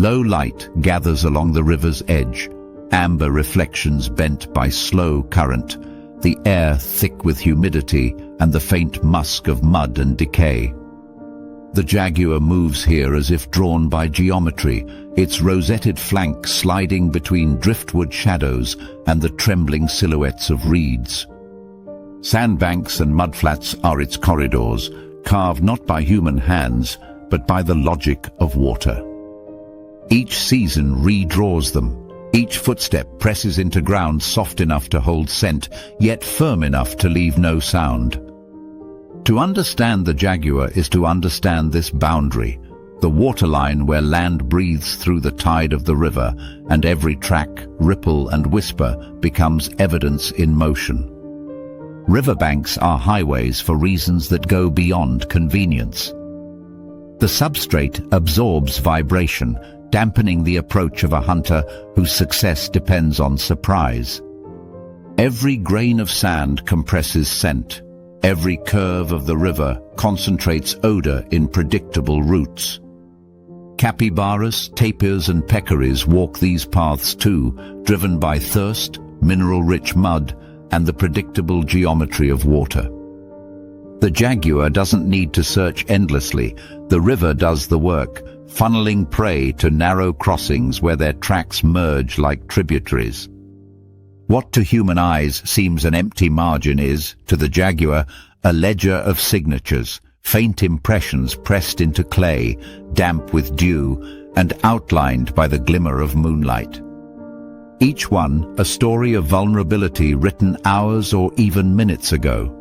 Low light gathers along the river's edge, amber reflections bent by slow current, the air thick with humidity and the faint musk of mud and decay. The jaguar moves here as if drawn by geometry, its rosetted flank sliding between driftwood shadows and the trembling silhouettes of reeds. Sandbanks and mudflats are its corridors, carved not by human hands, but by the logic of water. Each season redraws them. Each footstep presses into ground soft enough to hold scent, yet firm enough to leave no sound. To understand the jaguar is to understand this boundary, the waterline where land breathes through the tide of the river, and every track, ripple and whisper becomes evidence in motion. Riverbanks are highways for reasons that go beyond convenience. The substrate absorbs vibration, dampening the approach of a hunter whose success depends on surprise. Every grain of sand compresses scent. Every curve of the river concentrates odor in predictable routes. Capybaras, tapirs and peccaries walk these paths too, driven by thirst, mineral-rich mud, and the predictable geometry of water. The jaguar doesn't need to search endlessly. The river does the work, funneling prey to narrow crossings where their tracks merge like tributaries. What to human eyes seems an empty margin is, to the jaguar, a ledger of signatures, faint impressions pressed into clay, damp with dew, and outlined by the glimmer of moonlight. Each one a story of vulnerability written hours or even minutes ago.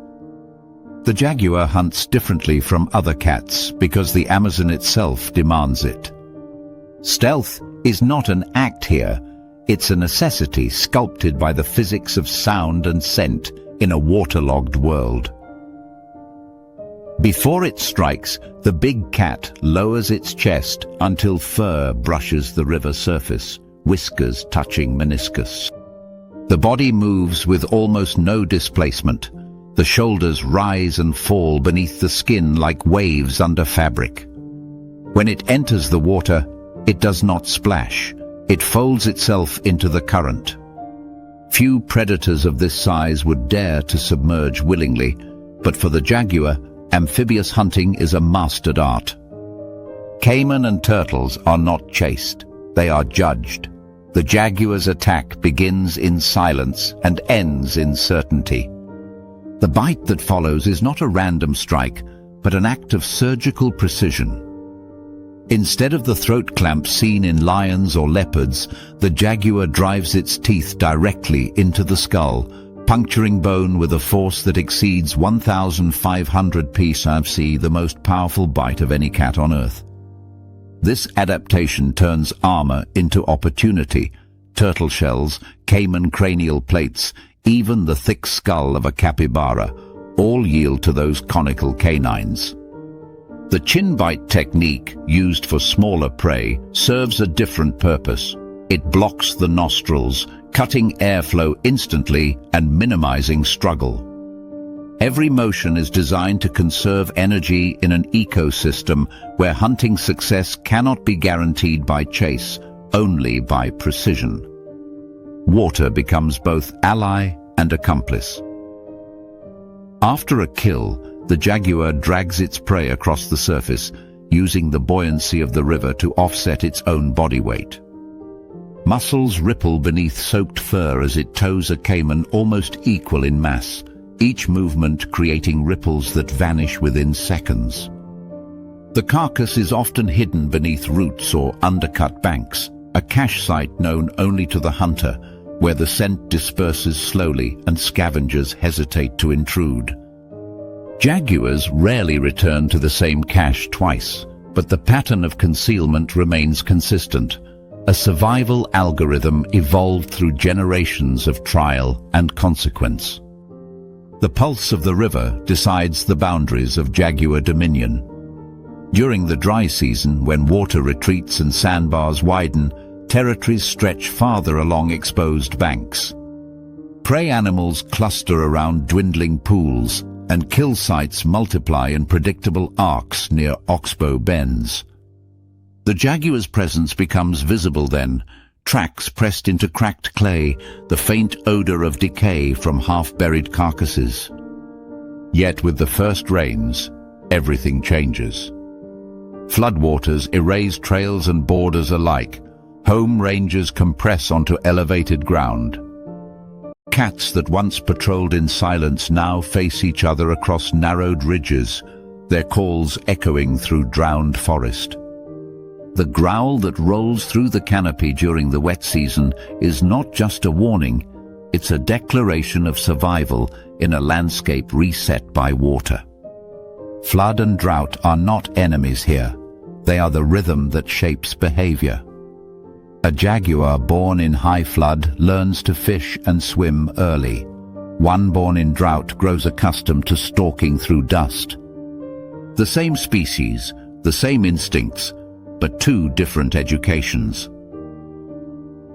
The jaguar hunts differently from other cats because the Amazon itself demands it. Stealth is not an act here. It's a necessity sculpted by the physics of sound and scent in a waterlogged world. Before it strikes, the big cat lowers its chest until fur brushes the river surface, whiskers touching meniscus. The body moves with almost no displacement. The shoulders rise and fall beneath the skin like waves under fabric. When it enters the water, it does not splash. It folds itself into the current. Few predators of this size would dare to submerge willingly, but for the jaguar, amphibious hunting is a mastered art. Caiman and turtles are not chased, they are judged. The jaguar's attack begins in silence and ends in certainty. The bite that follows is not a random strike, but an act of surgical precision. Instead of the throat clamp seen in lions or leopards, the jaguar drives its teeth directly into the skull, puncturing bone with a force that exceeds 1,500 psi, the most powerful bite of any cat on Earth. This adaptation turns armor into opportunity. Turtle shells, caiman cranial plates, even the thick skull of a capybara, all yield to those conical canines. The chin bite technique, used for smaller prey, serves a different purpose. It blocks the nostrils, cutting airflow instantly and minimizing struggle. Every motion is designed to conserve energy in an ecosystem where hunting success cannot be guaranteed by chase, only by precision. Water becomes both ally and accomplice. After a kill, the jaguar drags its prey across the surface, using the buoyancy of the river to offset its own body weight. Muscles ripple beneath soaked fur as it tows a caiman almost equal in mass, each movement creating ripples that vanish within seconds. The carcass is often hidden beneath roots or undercut banks, a cache site known only to the hunter, where the scent disperses slowly and scavengers hesitate to intrude. Jaguars rarely return to the same cache twice, but the pattern of concealment remains consistent, a survival algorithm evolved through generations of trial and consequence. The pulse of the river decides the boundaries of jaguar dominion. During the dry season, when water retreats and sandbars widen, territories stretch farther along exposed banks. Prey animals cluster around dwindling pools, and kill sites multiply in predictable arcs near oxbow bends. The jaguar's presence becomes visible then, tracks pressed into cracked clay, the faint odor of decay from half-buried carcasses. Yet with the first rains, everything changes. Floodwaters erase trails and borders alike. Home ranges compress onto elevated ground. Cats that once patrolled in silence now face each other across narrowed ridges, their calls echoing through drowned forest. The growl that rolls through the canopy during the wet season is not just a warning, it's a declaration of survival in a landscape reset by water. Flood and drought are not enemies here. They are the rhythm that shapes behavior. A jaguar born in high flood learns to fish and swim early. One born in drought grows accustomed to stalking through dust. The same species, the same instincts, but two different educations.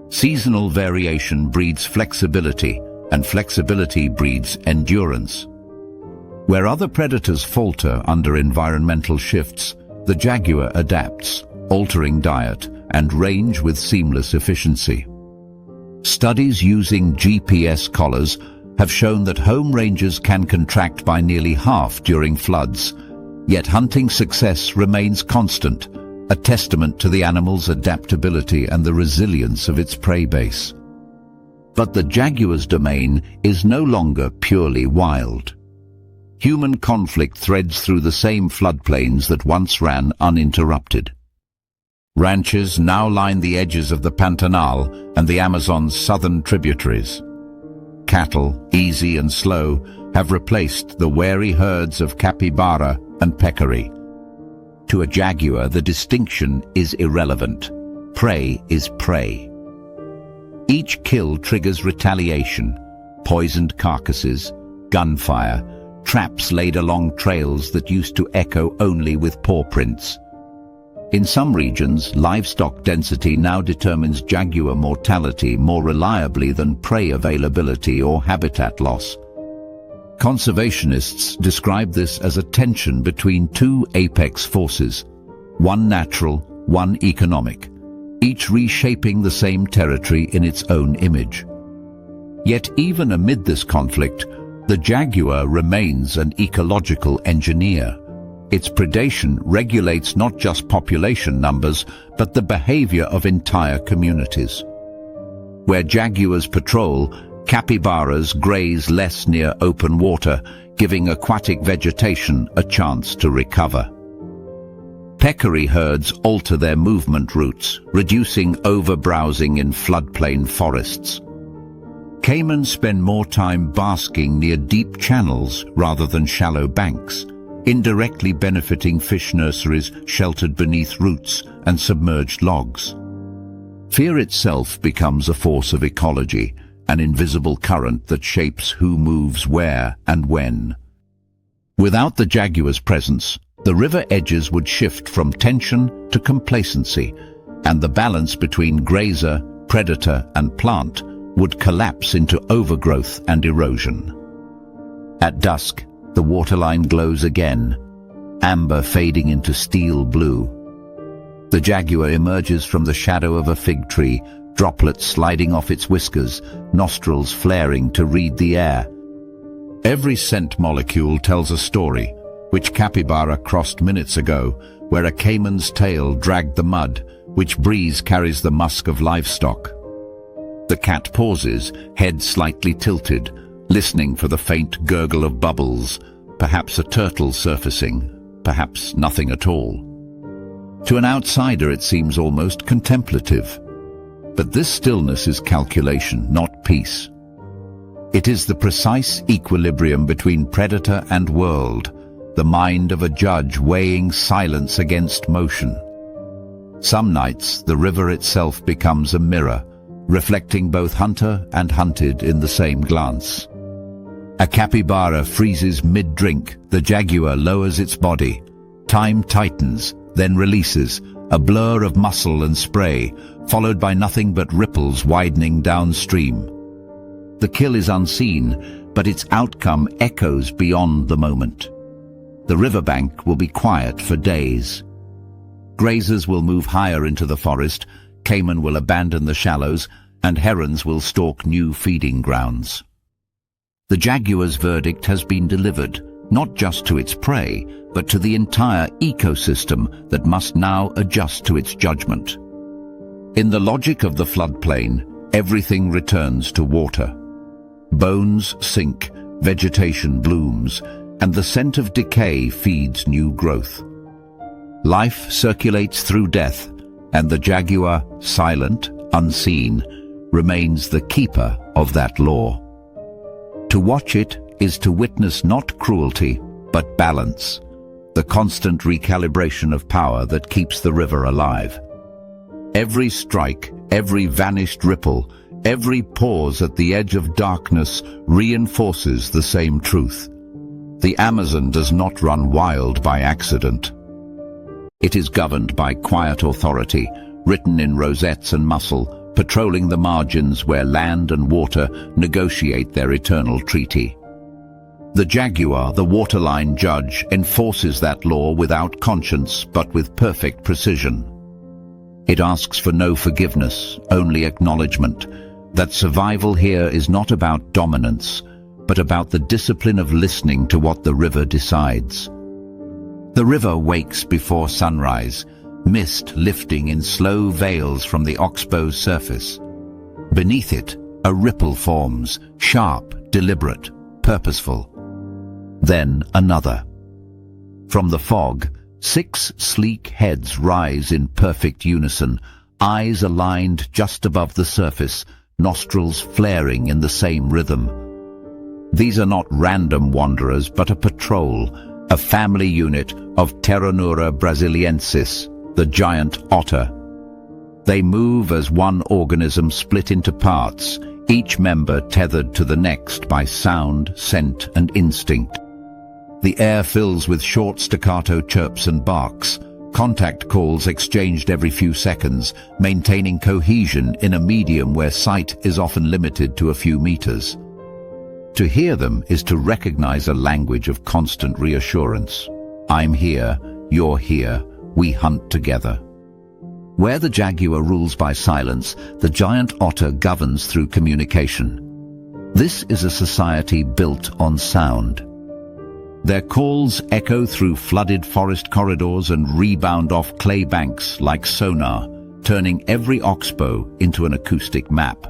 Seasonal variation breeds flexibility, and flexibility breeds endurance. Where other predators falter under environmental shifts, the jaguar adapts, altering diet and range with seamless efficiency. Studies using GPS collars have shown that home ranges can contract by nearly half during floods, yet hunting success remains constant, a testament to the animal's adaptability and the resilience of its prey base. But the jaguar's domain is no longer purely wild. Human conflict threads through the same floodplains that once ran uninterrupted. Ranches now line the edges of the Pantanal and the Amazon's southern tributaries. Cattle, easy and slow, have replaced the wary herds of capybara and peccary. To a jaguar, the distinction is irrelevant. Prey is prey. Each kill triggers retaliation, poisoned carcasses, gunfire, traps laid along trails that used to echo only with paw prints. In some regions, livestock density now determines jaguar mortality more reliably than prey availability or habitat loss. Conservationists describe this as a tension between two apex forces, one natural, one economic, each reshaping the same territory in its own image. Yet even amid this conflict, the jaguar remains an ecological engineer. Its predation regulates not just population numbers, but the behavior of entire communities. Where jaguars patrol, capybaras graze less near open water, giving aquatic vegetation a chance to recover. Peccary herds alter their movement routes, reducing overbrowsing in floodplain forests. Caimans spend more time basking near deep channels rather than shallow banks, indirectly benefiting fish nurseries sheltered beneath roots and submerged logs. Fear itself becomes a force of ecology, an invisible current that shapes who moves where and when. Without the jaguar's presence, the river edges would shift from tension to complacency, and the balance between grazer, predator, and plant would collapse into overgrowth and erosion. At dusk, the waterline glows again, amber fading into steel blue. The jaguar emerges from the shadow of a fig tree, droplets sliding off its whiskers, nostrils flaring to read the air. Every scent molecule tells a story, which capybara crossed minutes ago, where a caiman's tail dragged the mud, which breeze carries the musk of livestock. The cat pauses, head slightly tilted, listening for the faint gurgle of bubbles, perhaps a turtle surfacing, perhaps nothing at all. To an outsider it seems almost contemplative. But this stillness is calculation, not peace. It is the precise equilibrium between predator and world, the mind of a judge weighing silence against motion. Some nights the river itself becomes a mirror, reflecting both hunter and hunted in the same glance. A capybara freezes mid-drink, the jaguar lowers its body. Time tightens, then releases, a blur of muscle and spray, followed by nothing but ripples widening downstream. The kill is unseen, but its outcome echoes beyond the moment. The riverbank will be quiet for days. Grazers will move higher into the forest, caiman will abandon the shallows, and herons will stalk new feeding grounds. The jaguar's verdict has been delivered, not just to its prey, but to the entire ecosystem that must now adjust to its judgment. In the logic of the floodplain, everything returns to water. Bones sink, vegetation blooms, and the scent of decay feeds new growth. Life circulates through death, and the jaguar, silent, unseen, remains the keeper of that law. To watch it is to witness not cruelty, but balance, the constant recalibration of power that keeps the river alive. Every strike, every vanished ripple, every pause at the edge of darkness reinforces the same truth. The Amazon does not run wild by accident. It is governed by quiet authority, written in rosettes and muscle, patrolling the margins where land and water negotiate their eternal treaty. The jaguar, the waterline judge, enforces that law without conscience but with perfect precision. It asks for no forgiveness, only acknowledgement, that survival here is not about dominance, but about the discipline of listening to what the river decides. The river wakes before sunrise, mist lifting in slow veils from the oxbow's surface. Beneath it, a ripple forms, sharp, deliberate, purposeful. Then another. From the fog, 6 sleek heads rise in perfect unison, eyes aligned just above the surface, nostrils flaring in the same rhythm. These are not random wanderers, but a patrol, a family unit of Pteronura brasiliensis, the giant otter. They move as one organism split into parts, each member tethered to the next by sound, scent, and instinct. The air fills with short staccato chirps and barks, contact calls exchanged every few seconds, maintaining cohesion in a medium where sight is often limited to a few meters. To hear them is to recognize a language of constant reassurance. I'm here, you're here, we hunt together. Where the jaguar rules by silence, the giant otter governs through communication. This is a society built on sound. Their calls echo through flooded forest corridors and rebound off clay banks like sonar, turning every oxbow into an acoustic map.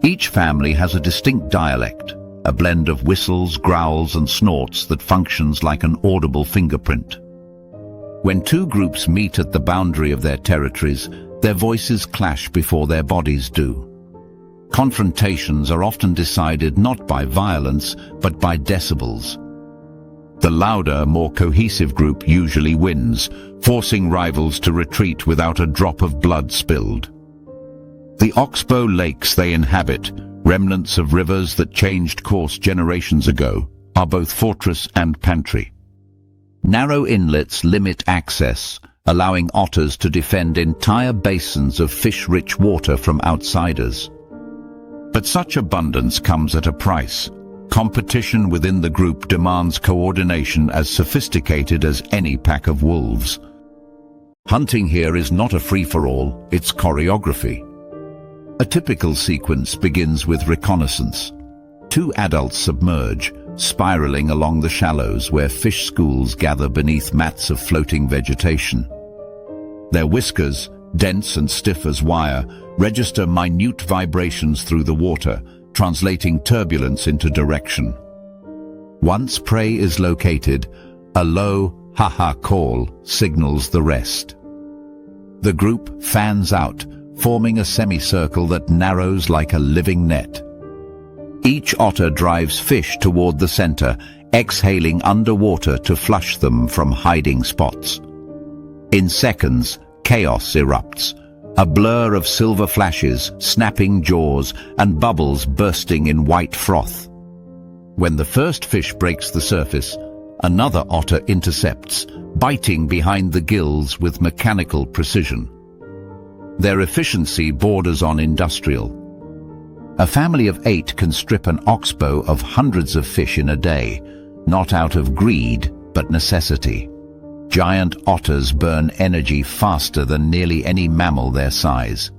Each family has a distinct dialect, a blend of whistles, growls, and snorts that functions like an audible fingerprint. When two groups meet at the boundary of their territories, their voices clash before their bodies do. Confrontations are often decided not by violence, but by decibels. The louder, more cohesive group usually wins, forcing rivals to retreat without a drop of blood spilled. The oxbow lakes they inhabit, remnants of rivers that changed course generations ago, are both fortress and pantry. Narrow inlets limit access, allowing otters to defend entire basins of fish-rich water from outsiders. But such abundance comes at a price. Competition within the group demands coordination as sophisticated as any pack of wolves. Hunting here is not a free-for-all, it's choreography. A typical sequence begins with reconnaissance. 2 adults submerge, spiraling along the shallows where fish schools gather beneath mats of floating vegetation. Their whiskers, dense and stiff as wire, register minute vibrations through the water, translating turbulence into direction. Once prey is located, a low ha-ha call signals the rest. The group fans out, forming a semicircle that narrows like a living net. Each otter drives fish toward the center, exhaling underwater to flush them from hiding spots. In seconds, chaos erupts. A blur of silver flashes, snapping jaws, and bubbles bursting in white froth. When the first fish breaks the surface, another otter intercepts, biting behind the gills with mechanical precision. Their efficiency borders on industrial. A family of 8 can strip an oxbow of hundreds of fish in a day, not out of greed, but necessity. giant otters burn energy faster than nearly any mammal their size.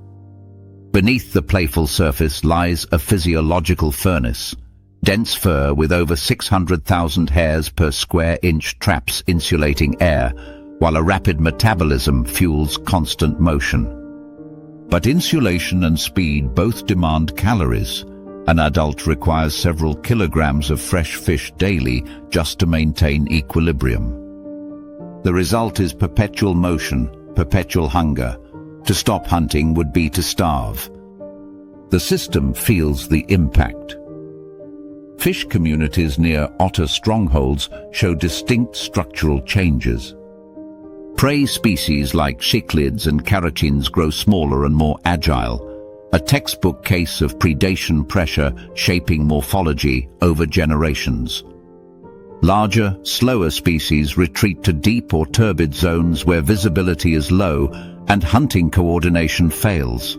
Beneath the playful surface lies a physiological furnace. Dense fur with over 600,000 hairs per square inch traps insulating air, while a rapid metabolism fuels constant motion. But insulation and speed both demand calories. An adult requires several kilograms of fresh fish daily just to maintain equilibrium. The result is perpetual motion, perpetual hunger. To stop hunting would be to starve. The system feels the impact. Fish communities near otter strongholds show distinct structural changes. Prey species like cichlids and carotines grow smaller and more agile, a textbook case of predation pressure shaping morphology over generations. Larger, slower species retreat to deep or turbid zones where visibility is low and hunting coordination fails.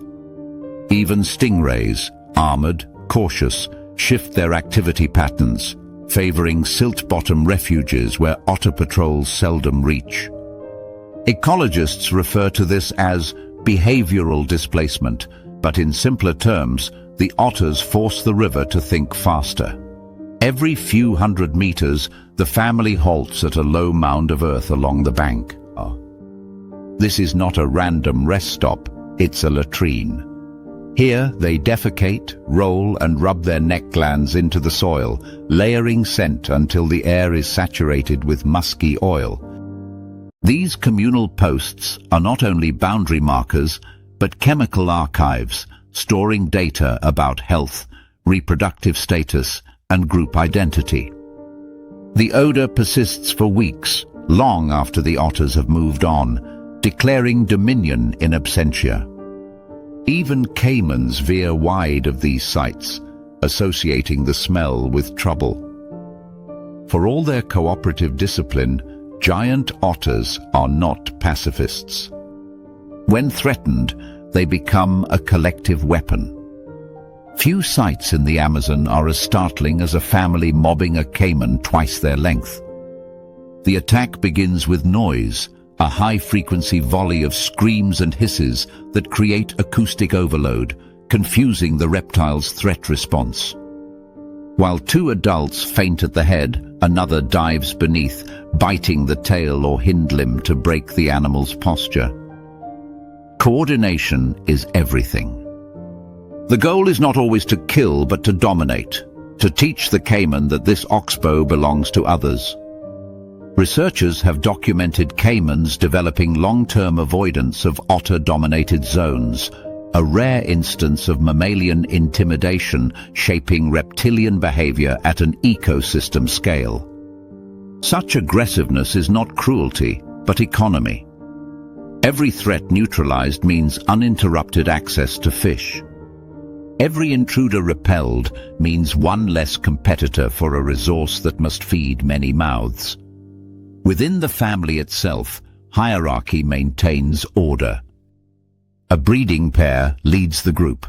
Even stingrays, armored, cautious, shift their activity patterns, favoring silt-bottom refuges where otter patrols seldom reach. Ecologists refer to this as behavioral displacement, but in simpler terms, the otters force the river to think faster. Every few hundred meters, the family halts at a low mound of earth along the bank. This is not a random rest stop, it's a latrine. Here they defecate, roll and rub their neck glands into the soil, layering scent until the air is saturated with musky oil. These communal posts are not only boundary markers, but chemical archives, storing data about health, reproductive status, and group identity. The odor persists for weeks, long after the otters have moved on, declaring dominion in absentia. Even caimans veer wide of these sites, associating the smell with trouble. For all their cooperative discipline, giant otters are not pacifists. When threatened, they become a collective weapon. Few sights in the Amazon are as startling as a family mobbing a caiman twice their length. The attack begins with noise, a high-frequency volley of screams and hisses that create acoustic overload, confusing the reptile's threat response. While two adults faint at the head, another dives beneath, biting the tail or hind limb to break the animal's posture. Coordination is everything. The goal is not always to kill, but to dominate, to teach the caiman that this oxbow belongs to others. Researchers have documented caimans developing long-term avoidance of otter-dominated zones, a rare instance of mammalian intimidation shaping reptilian behavior at an ecosystem scale. Such aggressiveness is not cruelty, but economy. Every threat neutralized means uninterrupted access to fish. Every intruder repelled means one less competitor for a resource that must feed many mouths. Within the family itself, hierarchy maintains order. A breeding pair leads the group,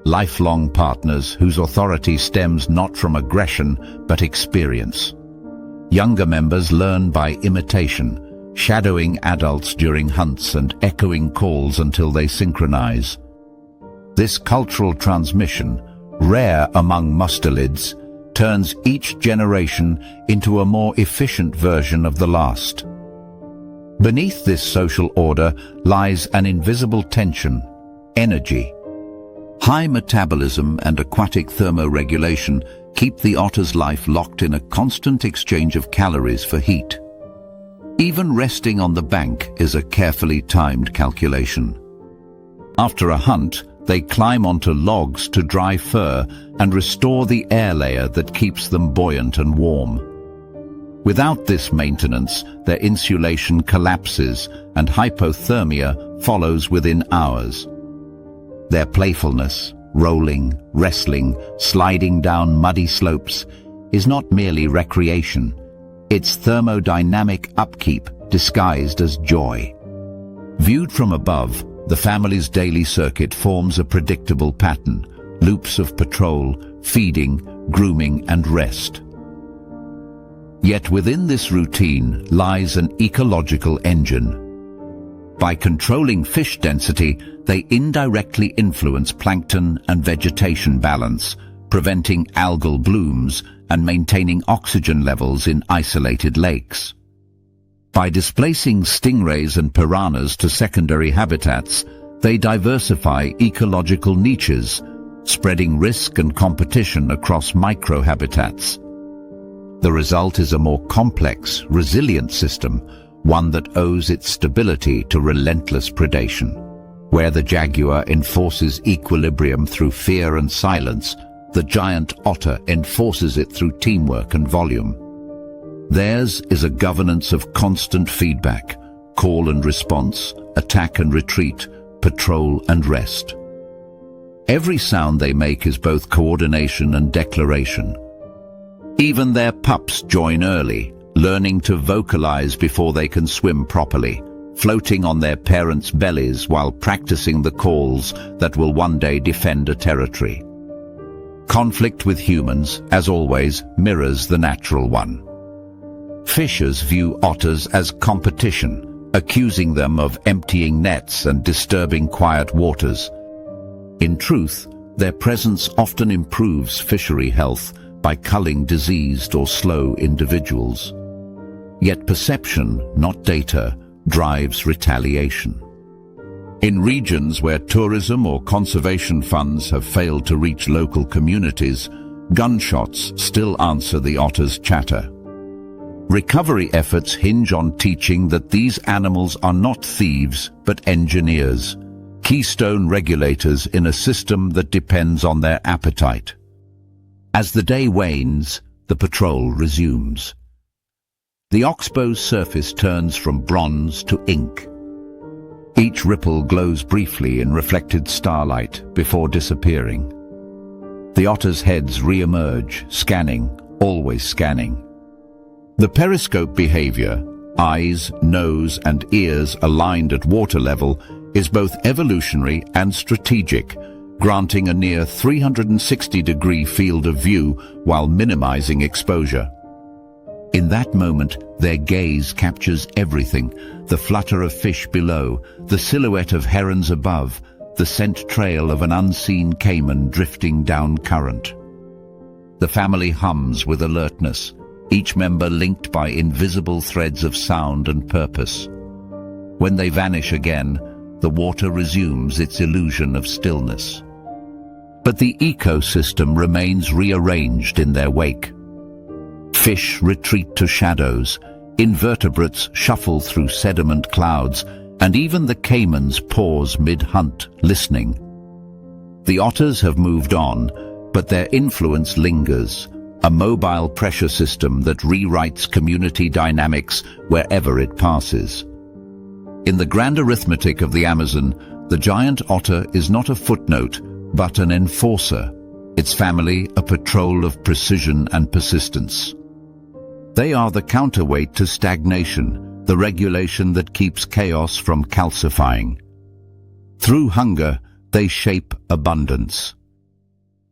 lifelong partners whose authority stems not from aggression but experience. Younger members learn by imitation, shadowing adults during hunts and echoing calls until they synchronize. This cultural transmission, rare among mustelids, turns each generation into a more efficient version of the last. Beneath this social order lies an invisible tension, energy. High metabolism and aquatic thermoregulation keep the otter's life locked in a constant exchange of calories for heat. Even resting on the bank is a carefully timed calculation. After a hunt, they climb onto logs to dry fur and restore the air layer that keeps them buoyant and warm. Without this maintenance, their insulation collapses and hypothermia follows within hours. Their playfulness, rolling, wrestling, sliding down muddy slopes, is not merely recreation. It's thermodynamic upkeep disguised as joy. Viewed from above, the family's daily circuit forms a predictable pattern, loops of patrol, feeding, grooming, and rest. Yet within this routine lies an ecological engine. By controlling fish density, they indirectly influence plankton and vegetation balance, preventing algal blooms and maintaining oxygen levels in isolated lakes. By displacing stingrays and piranhas to secondary habitats, they diversify ecological niches, spreading risk and competition across microhabitats. The result is a more complex, resilient system, one that owes its stability to relentless predation. Where the jaguar enforces equilibrium through fear and silence, the giant otter enforces it through teamwork and volume. Theirs is a governance of constant feedback, call and response, attack and retreat, patrol and rest. Every sound they make is both coordination and declaration. Even their pups join early, learning to vocalize before they can swim properly, floating on their parents' bellies while practicing the calls that will one day defend a territory. Conflict with humans, as always, mirrors the natural one. Fishers view otters as competition, accusing them of emptying nets and disturbing quiet waters. In truth, their presence often improves fishery health by culling diseased or slow individuals. Yet perception, not data, drives retaliation. In regions where tourism or conservation funds have failed to reach local communities, gunshots still answer the otter's chatter. Recovery efforts hinge on teaching that these animals are not thieves but engineers, keystone regulators in a system that depends on their appetite. As the day wanes, the patrol resumes. The oxbow's surface turns from bronze to ink. Each ripple glows briefly in reflected starlight before disappearing. The otter's heads re-emerge, scanning, always scanning. The periscope behavior, eyes, nose and ears aligned at water level, is both evolutionary and strategic, granting a near 360-degree field of view while minimizing exposure. In that moment, their gaze captures everything: the flutter of fish below, the silhouette of herons above, the scent trail of an unseen caiman drifting down current. The family hums with alertness, each member linked by invisible threads of sound and purpose. When they vanish again, the water resumes its illusion of stillness. But the ecosystem remains rearranged in their wake. Fish retreat to shadows, invertebrates shuffle through sediment clouds, and even the caimans pause mid-hunt, listening. The otters have moved on, but their influence lingers, a mobile pressure system that rewrites community dynamics wherever it passes. In the grand arithmetic of the Amazon, the giant otter is not a footnote, but an enforcer, its family a patrol of precision and persistence. They are the counterweight to stagnation, the regulation that keeps chaos from calcifying. Through hunger, they shape abundance.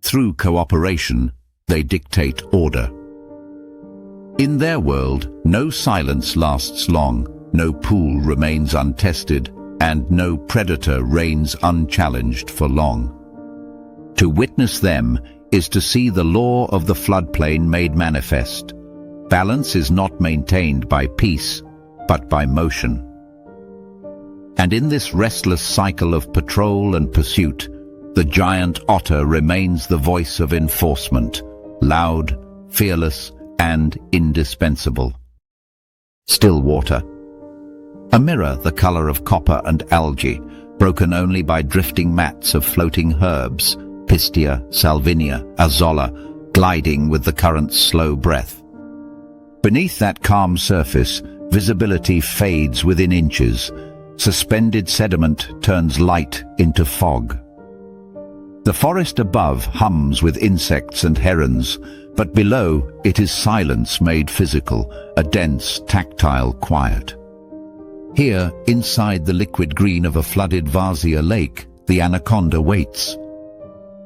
Through cooperation, they dictate order. In their world, no silence lasts long, no pool remains untested, and no predator reigns unchallenged for long. To witness them is to see the law of the floodplain made manifest. Balance is not maintained by peace, but by motion. And in this restless cycle of patrol and pursuit, the giant otter remains the voice of enforcement, loud, fearless, and indispensable. Still water. A mirror the color of copper and algae, broken only by drifting mats of floating herbs, Pistia, Salvinia, Azolla, gliding with the current's slow breath. Beneath that calm surface, visibility fades within inches. Suspended sediment turns light into fog. The forest above hums with insects and herons, but below it is silence made physical, a dense, tactile quiet. Here, inside the liquid green of a flooded Varzea lake, the anaconda waits.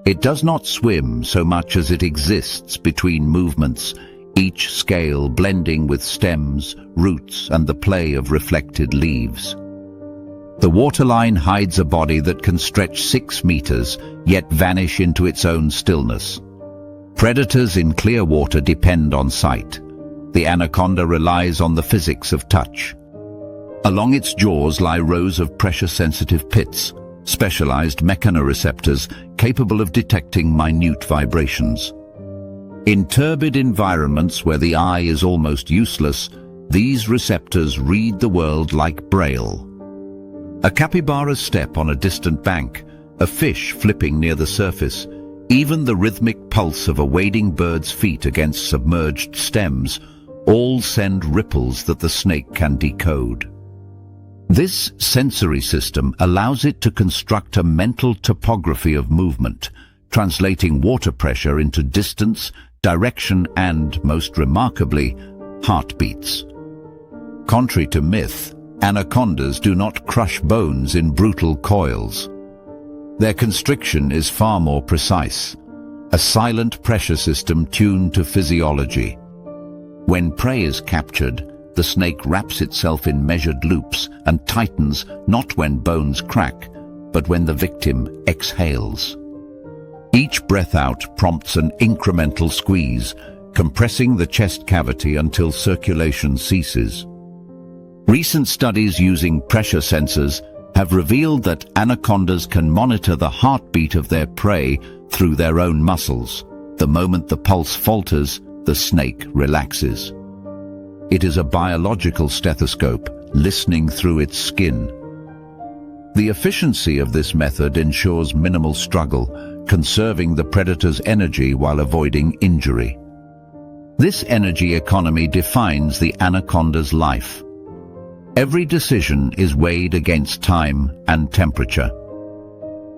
It does not swim so much as it exists between movements, each scale blending with stems, roots, and the play of reflected leaves. The waterline hides a body that can stretch 6 meters, yet vanish into its own stillness. Predators in clear water depend on sight. The anaconda relies on the physics of touch. Along its jaws lie rows of pressure-sensitive pits, specialized mechanoreceptors capable of detecting minute vibrations. In turbid environments where the eye is almost useless, these receptors read the world like braille. A capybara's step on a distant bank, a fish flipping near the surface, even the rhythmic pulse of a wading bird's feet against submerged stems, all send ripples that the snake can decode. This sensory system allows it to construct a mental topography of movement, translating water pressure into distance, direction, and, most remarkably, heartbeats. Contrary to myth, anacondas do not crush bones in brutal coils. Their constriction is far more precise, a silent pressure system tuned to physiology. When prey is captured, the snake wraps itself in measured loops and tightens not when bones crack, but when the victim exhales. Each breath out prompts an incremental squeeze, compressing the chest cavity until circulation ceases. Recent studies using pressure sensors have revealed that anacondas can monitor the heartbeat of their prey through their own muscles. The moment the pulse falters, the snake relaxes. It is a biological stethoscope, listening through its skin. The efficiency of this method ensures minimal struggle, conserving the predator's energy while avoiding injury. This energy economy defines the anaconda's life. Every decision is weighed against time and temperature.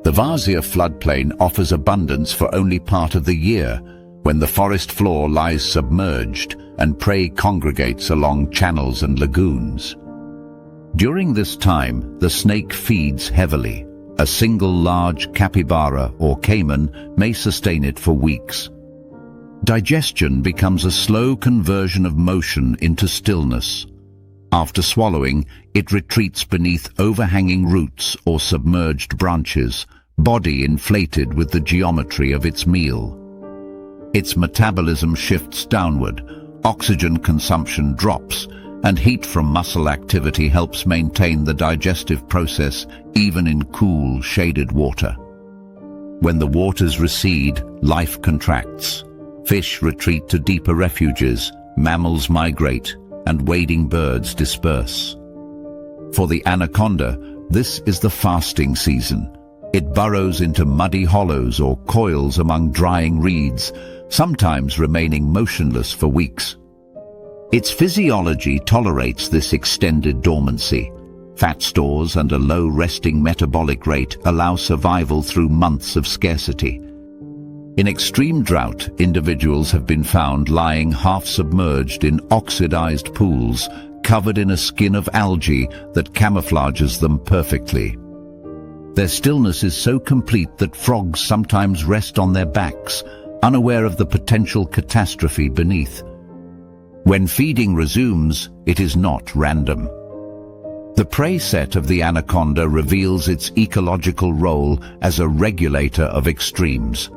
The Vazia floodplain offers abundance for only part of the year, when the forest floor lies submerged and prey congregates along channels and lagoons. During this time, the snake feeds heavily. A single large capybara or caiman may sustain it for weeks. Digestion becomes a slow conversion of motion into stillness. After swallowing, it retreats beneath overhanging roots or submerged branches, body inflated with the geometry of its meal. Its metabolism shifts downward, oxygen consumption drops, and heat from muscle activity helps maintain the digestive process even in cool, shaded water. When the waters recede, life contracts. Fish retreat to deeper refuges, mammals migrate, and wading birds disperse. For the anaconda, this is the fasting season. It burrows into muddy hollows or coils among drying reeds, sometimes remaining motionless for weeks. Its physiology tolerates this extended dormancy. Fat stores and a low resting metabolic rate allow survival through months of scarcity. In extreme drought, individuals have been found lying half-submerged in oxidized pools, covered in a skin of algae that camouflages them perfectly. Their stillness is so complete that frogs sometimes rest on their backs, unaware of the potential catastrophe beneath. When feeding resumes, it is not random. The prey set of the anaconda reveals its ecological role as a regulator of extremes.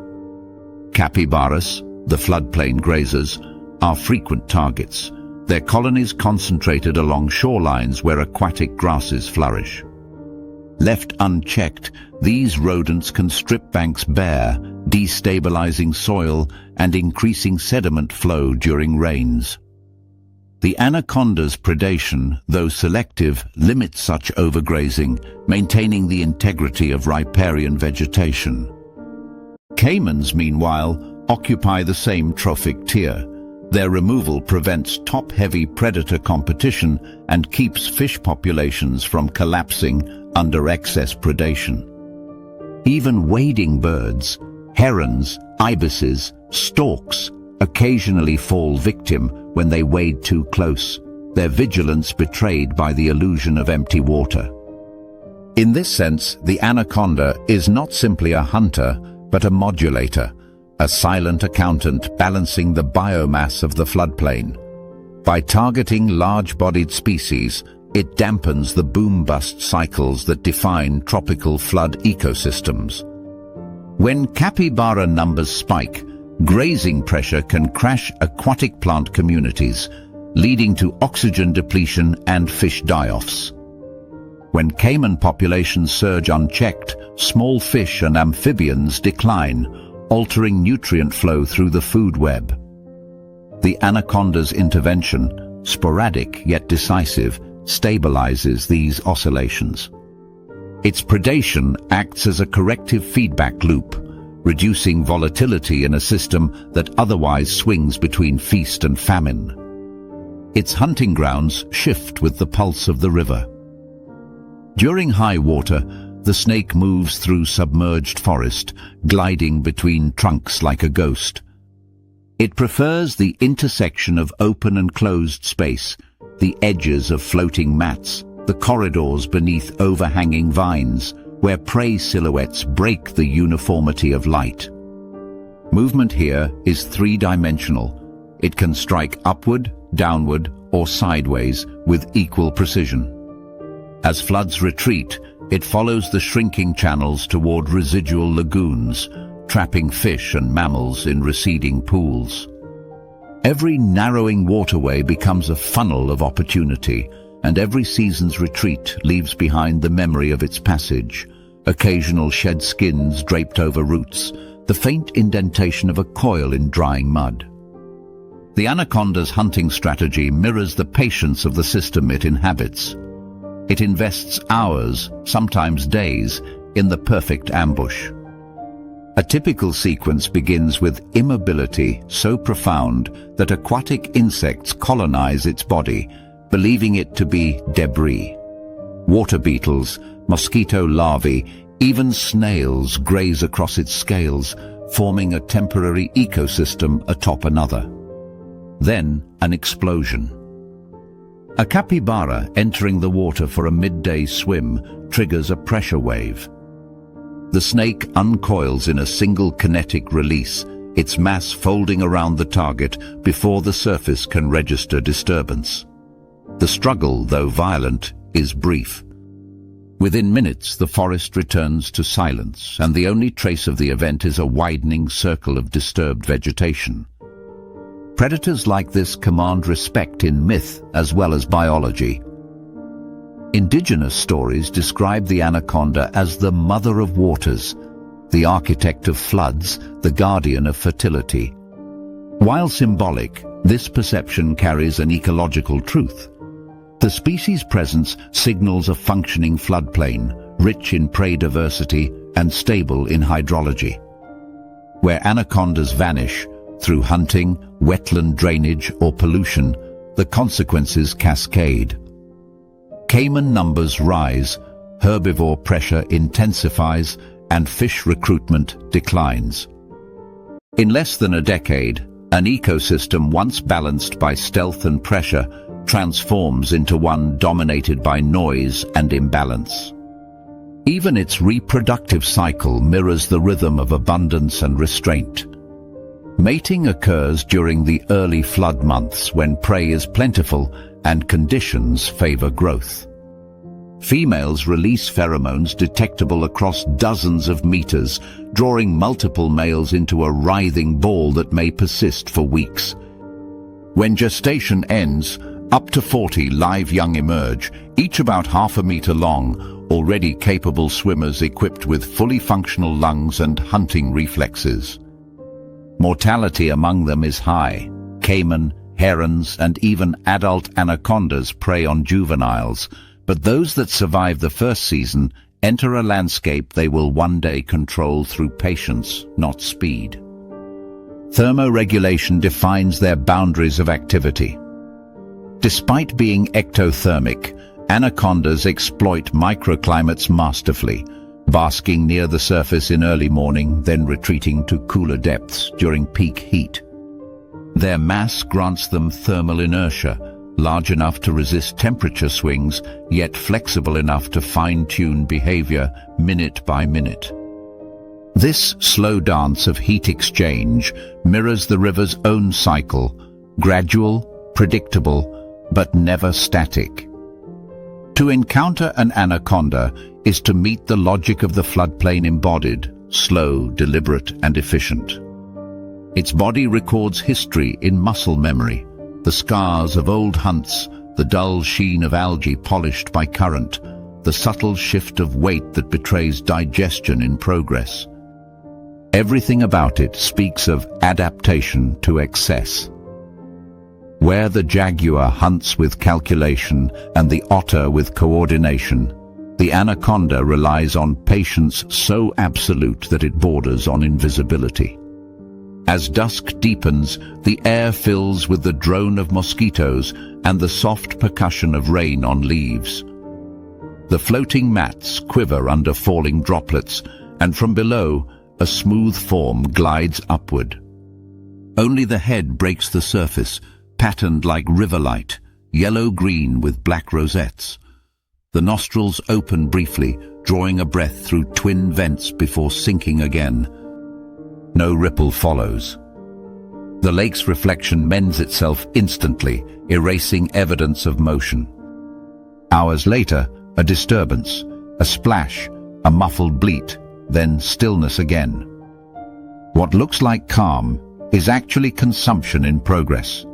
Capybaras, the floodplain grazers, are frequent targets, their colonies concentrated along shorelines where aquatic grasses flourish. Left unchecked, these rodents can strip banks bare, destabilizing soil and increasing sediment flow during rains. The anaconda's predation, though selective, limits such overgrazing, maintaining the integrity of riparian vegetation. Caimans, meanwhile, occupy the same trophic tier. Their removal prevents top-heavy predator competition and keeps fish populations from collapsing under excess predation. Even wading birds, herons, ibises, storks, occasionally fall victim when they wade too close, their vigilance betrayed by the illusion of empty water. In this sense, the anaconda is not simply a hunter, but a modulator, a silent accountant balancing the biomass of the floodplain. By targeting large-bodied species, it dampens the boom-bust cycles that define tropical flood ecosystems. When capybara numbers spike, grazing pressure can crash aquatic plant communities, leading to oxygen depletion and fish die-offs. When caiman populations surge unchecked, small fish and amphibians decline, altering nutrient flow through the food web. The anaconda's intervention, sporadic yet decisive, stabilizes these oscillations. Its predation acts as a corrective feedback loop, reducing volatility in a system that otherwise swings between feast and famine. Its hunting grounds shift with the pulse of the river. During high water, the snake moves through submerged forest, gliding between trunks like a ghost. It prefers the intersection of open and closed space, the edges of floating mats, the corridors beneath overhanging vines, where prey silhouettes break the uniformity of light. Movement here is three-dimensional. It can strike upward, downward, or sideways with equal precision. As floods retreat, it follows the shrinking channels toward residual lagoons, trapping fish and mammals in receding pools. Every narrowing waterway becomes a funnel of opportunity, and every season's retreat leaves behind the memory of its passage, occasional shed skins draped over roots, the faint indentation of a coil in drying mud. The anaconda's hunting strategy mirrors the patience of the system it inhabits. It invests hours, sometimes days, in the perfect ambush. A typical sequence begins with immobility so profound that aquatic insects colonize its body, believing it to be debris. Water beetles, mosquito larvae, even snails graze across its scales, forming a temporary ecosystem atop another. Then, an explosion. A capybara entering the water for a midday swim triggers a pressure wave. The snake uncoils in a single kinetic release, its mass folding around the target before the surface can register disturbance. The struggle, though violent, is brief. Within minutes, the forest returns to silence, and the only trace of the event is a widening circle of disturbed vegetation. Predators like this command respect in myth as well as biology. Indigenous stories describe the anaconda as the mother of waters, the architect of floods, the guardian of fertility. While symbolic, this perception carries an ecological truth. The species' presence signals a functioning floodplain, rich in prey diversity and stable in hydrology. Where anacondas vanish, through hunting, wetland drainage, or pollution, the consequences cascade. Caiman numbers rise, herbivore pressure intensifies, and fish recruitment declines. In less than a decade, an ecosystem once balanced by stealth and pressure transforms into one dominated by noise and imbalance. Even its reproductive cycle mirrors the rhythm of abundance and restraint. Mating occurs during the early flood months when prey is plentiful and conditions favor growth. Females release pheromones detectable across dozens of meters, drawing multiple males into a writhing ball that may persist for weeks. When gestation ends, up to 40 live young emerge, each about half a meter long, already capable swimmers equipped with fully functional lungs and hunting reflexes. Mortality among them is high. Caiman, herons, and even adult anacondas prey on juveniles, but those that survive the first season enter a landscape they will one day control through patience, not speed. Thermoregulation defines their boundaries of activity. Despite being ectothermic, anacondas exploit microclimates masterfully, basking near the surface in early morning, then retreating to cooler depths during peak heat. Their mass grants them thermal inertia, large enough to resist temperature swings, yet flexible enough to fine-tune behavior minute by minute. This slow dance of heat exchange mirrors the river's own cycle, gradual, predictable, but never static. To encounter an anaconda is to meet the logic of the floodplain embodied, slow, deliberate, and efficient. Its body records history in muscle memory, the scars of old hunts, the dull sheen of algae polished by current, the subtle shift of weight that betrays digestion in progress. Everything about it speaks of adaptation to excess. Where the jaguar hunts with calculation and the otter with coordination, the anaconda relies on patience so absolute that it borders on invisibility. As dusk deepens, the air fills with the drone of mosquitoes and the soft percussion of rain on leaves. The floating mats quiver under falling droplets, and from below, a smooth form glides upward. Only the head breaks the surface, patterned like river light, yellow-green with black rosettes. The nostrils open briefly, drawing a breath through twin vents before sinking again. No ripple follows. The lake's reflection mends itself instantly, erasing evidence of motion. Hours later, a disturbance, a splash, a muffled bleat, then stillness again. What looks like calm is actually consumption in progress.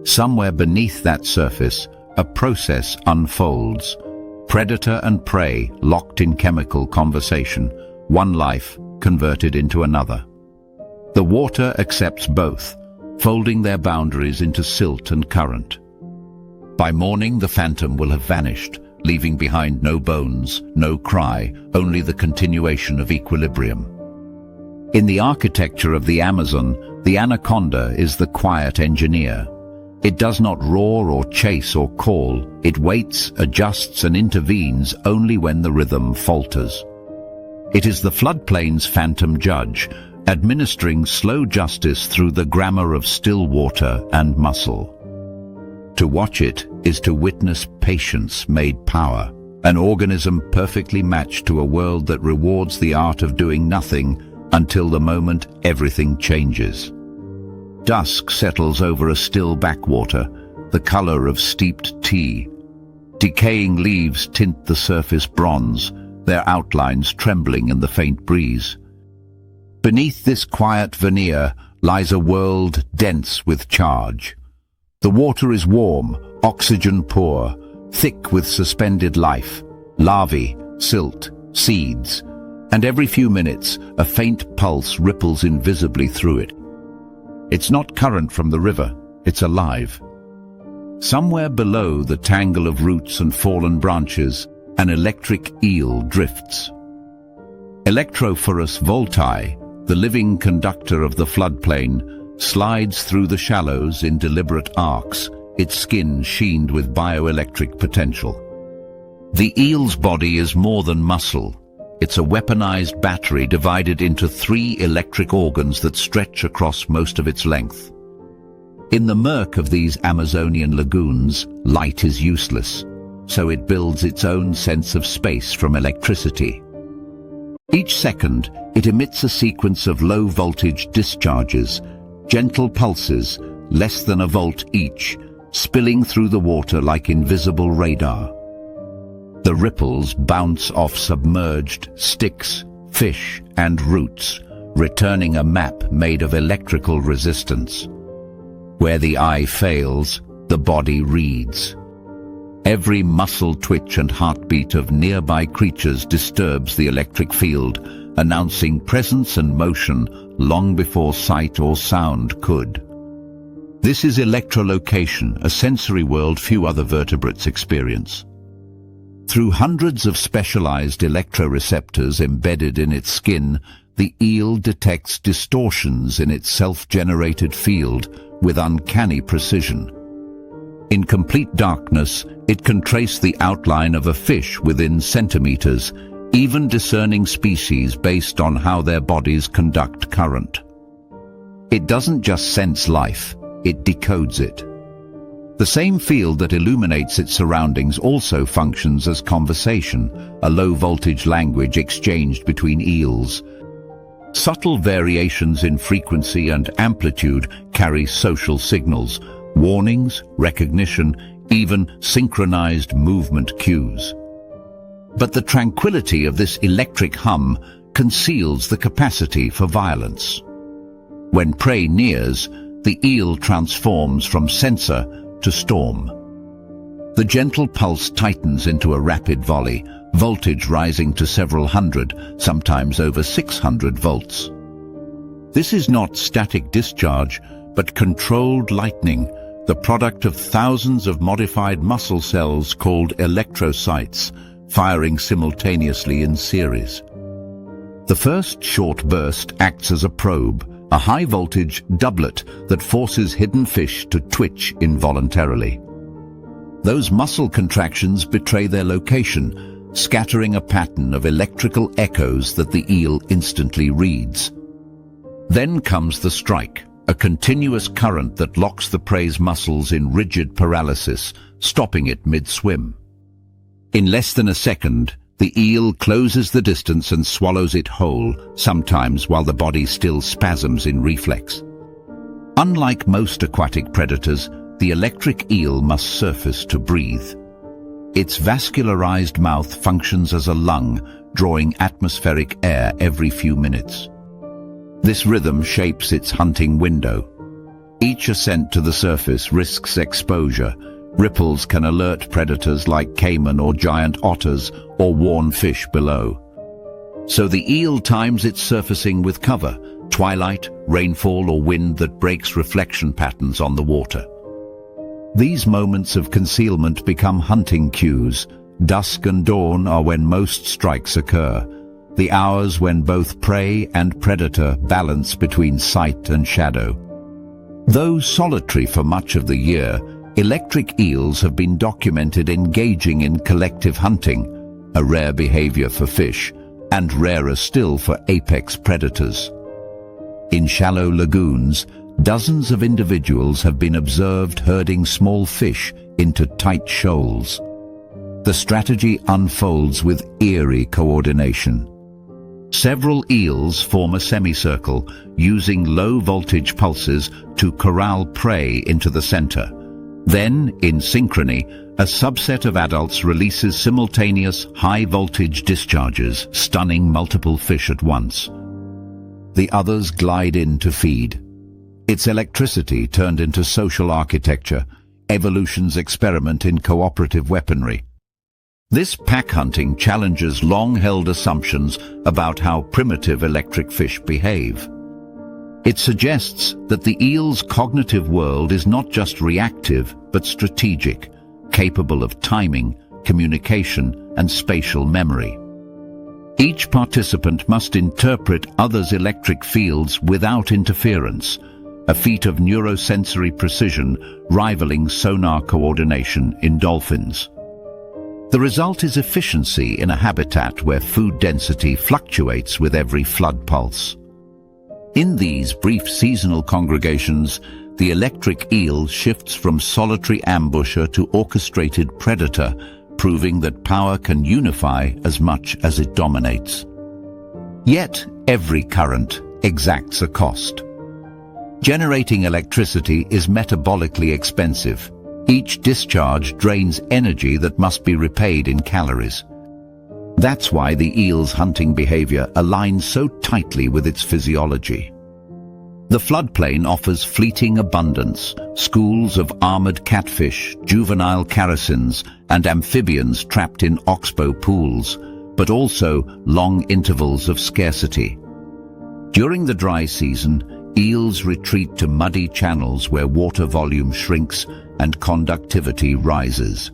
Somewhere beneath that surface, a process unfolds. Predator and prey locked in chemical conversation, one life converted into another. The water accepts both, folding their boundaries into silt and current. By morning, the phantom will have vanished, leaving behind no bones, no cry, only the continuation of equilibrium. In the architecture of the Amazon, the anaconda is the quiet engineer. It does not roar or chase or call. It waits, adjusts, and intervenes only when the rhythm falters. It is the floodplain's phantom judge, administering slow justice through the grammar of still water and muscle. To watch it is to witness patience made power, an organism perfectly matched to a world that rewards the art of doing nothing until the moment everything changes. Dusk settles over a still backwater, the color of steeped tea. Decaying leaves tint the surface bronze, their outlines trembling in the faint breeze. Beneath this quiet veneer lies a world dense with charge. The water is warm, oxygen poor, thick with suspended life, larvae, silt, seeds, and every few minutes a faint pulse ripples invisibly through it. It's not current from the river, it's alive. Somewhere below the tangle of roots and fallen branches, an electric eel drifts. Electrophorus voltae, the living conductor of the floodplain, slides through the shallows in deliberate arcs, its skin sheened with bioelectric potential. The eel's body is more than muscle. It's a weaponized battery divided into 3 electric organs that stretch across most of its length. In the murk of these Amazonian lagoons, light is useless, so it builds its own sense of space from electricity. Each second, it emits a sequence of low-voltage discharges, gentle pulses, less than a volt each, spilling through the water like invisible radar. The ripples bounce off submerged sticks, fish, and roots, returning a map made of electrical resistance. Where the eye fails, the body reads. Every muscle twitch and heartbeat of nearby creatures disturbs the electric field, announcing presence and motion long before sight or sound could. This is electrolocation, a sensory world few other vertebrates experience. Through hundreds of specialized electroreceptors embedded in its skin, the eel detects distortions in its self-generated field with uncanny precision. In complete darkness, it can trace the outline of a fish within centimeters, even discerning species based on how their bodies conduct current. It doesn't just sense life, it decodes it. The same field that illuminates its surroundings also functions as conversation, a low-voltage language exchanged between eels. Subtle variations in frequency and amplitude carry social signals, warnings, recognition, even synchronized movement cues. But the tranquility of this electric hum conceals the capacity for violence. When prey nears, the eel transforms from sensor to storm. The gentle pulse tightens into a rapid volley, voltage rising to several hundred, sometimes over 600 volts. This is not static discharge, but controlled lightning, the product of thousands of modified muscle cells called electrocytes, firing simultaneously in series. The first short burst acts as a probe, a high-voltage doublet that forces hidden fish to twitch involuntarily. Those muscle contractions betray their location, scattering a pattern of electrical echoes that the eel instantly reads. Then comes the strike, a continuous current that locks the prey's muscles in rigid paralysis, stopping it mid-swim. In less than a second, the eel closes the distance and swallows it whole, sometimes while the body still spasms in reflex. Unlike most aquatic predators, the electric eel must surface to breathe. Its vascularized mouth functions as a lung, drawing atmospheric air every few minutes. This rhythm shapes its hunting window. Each ascent to the surface risks exposure. Ripples can alert predators like caiman or giant otters, or warn fish below. So the eel times its surfacing with cover, twilight, rainfall, or wind that breaks reflection patterns on the water. These moments of concealment become hunting cues. Dusk and dawn are when most strikes occur, the hours when both prey and predator balance between sight and shadow. Though solitary for much of the year, electric eels have been documented engaging in collective hunting, a rare behavior for fish, and rarer still for apex predators. In shallow lagoons, dozens of individuals have been observed herding small fish into tight shoals. The strategy unfolds with eerie coordination. Several eels form a semicircle, using low-voltage pulses to corral prey into the center. Then, in synchrony, a subset of adults releases simultaneous high-voltage discharges, stunning multiple fish at once. The others glide in to feed. It's electricity turned into social architecture, evolution's experiment in cooperative weaponry. This pack hunting challenges long-held assumptions about how primitive electric fish behave. It suggests that the eel's cognitive world is not just reactive, but strategic, capable of timing, communication, and spatial memory. Each participant must interpret others' electric fields without interference, a feat of neurosensory precision rivaling sonar coordination in dolphins. The result is efficiency in a habitat where food density fluctuates with every flood pulse. In these brief seasonal congregations, the electric eel shifts from solitary ambusher to orchestrated predator, proving that power can unify as much as it dominates. Yet, every current exacts a cost. Generating electricity is metabolically expensive. Each discharge drains energy that must be repaid in calories. That's why the eel's hunting behavior aligns so tightly with its physiology. The floodplain offers fleeting abundance, schools of armored catfish, juvenile characins, and amphibians trapped in oxbow pools, but also long intervals of scarcity. During the dry season, eels retreat to muddy channels where water volume shrinks and conductivity rises.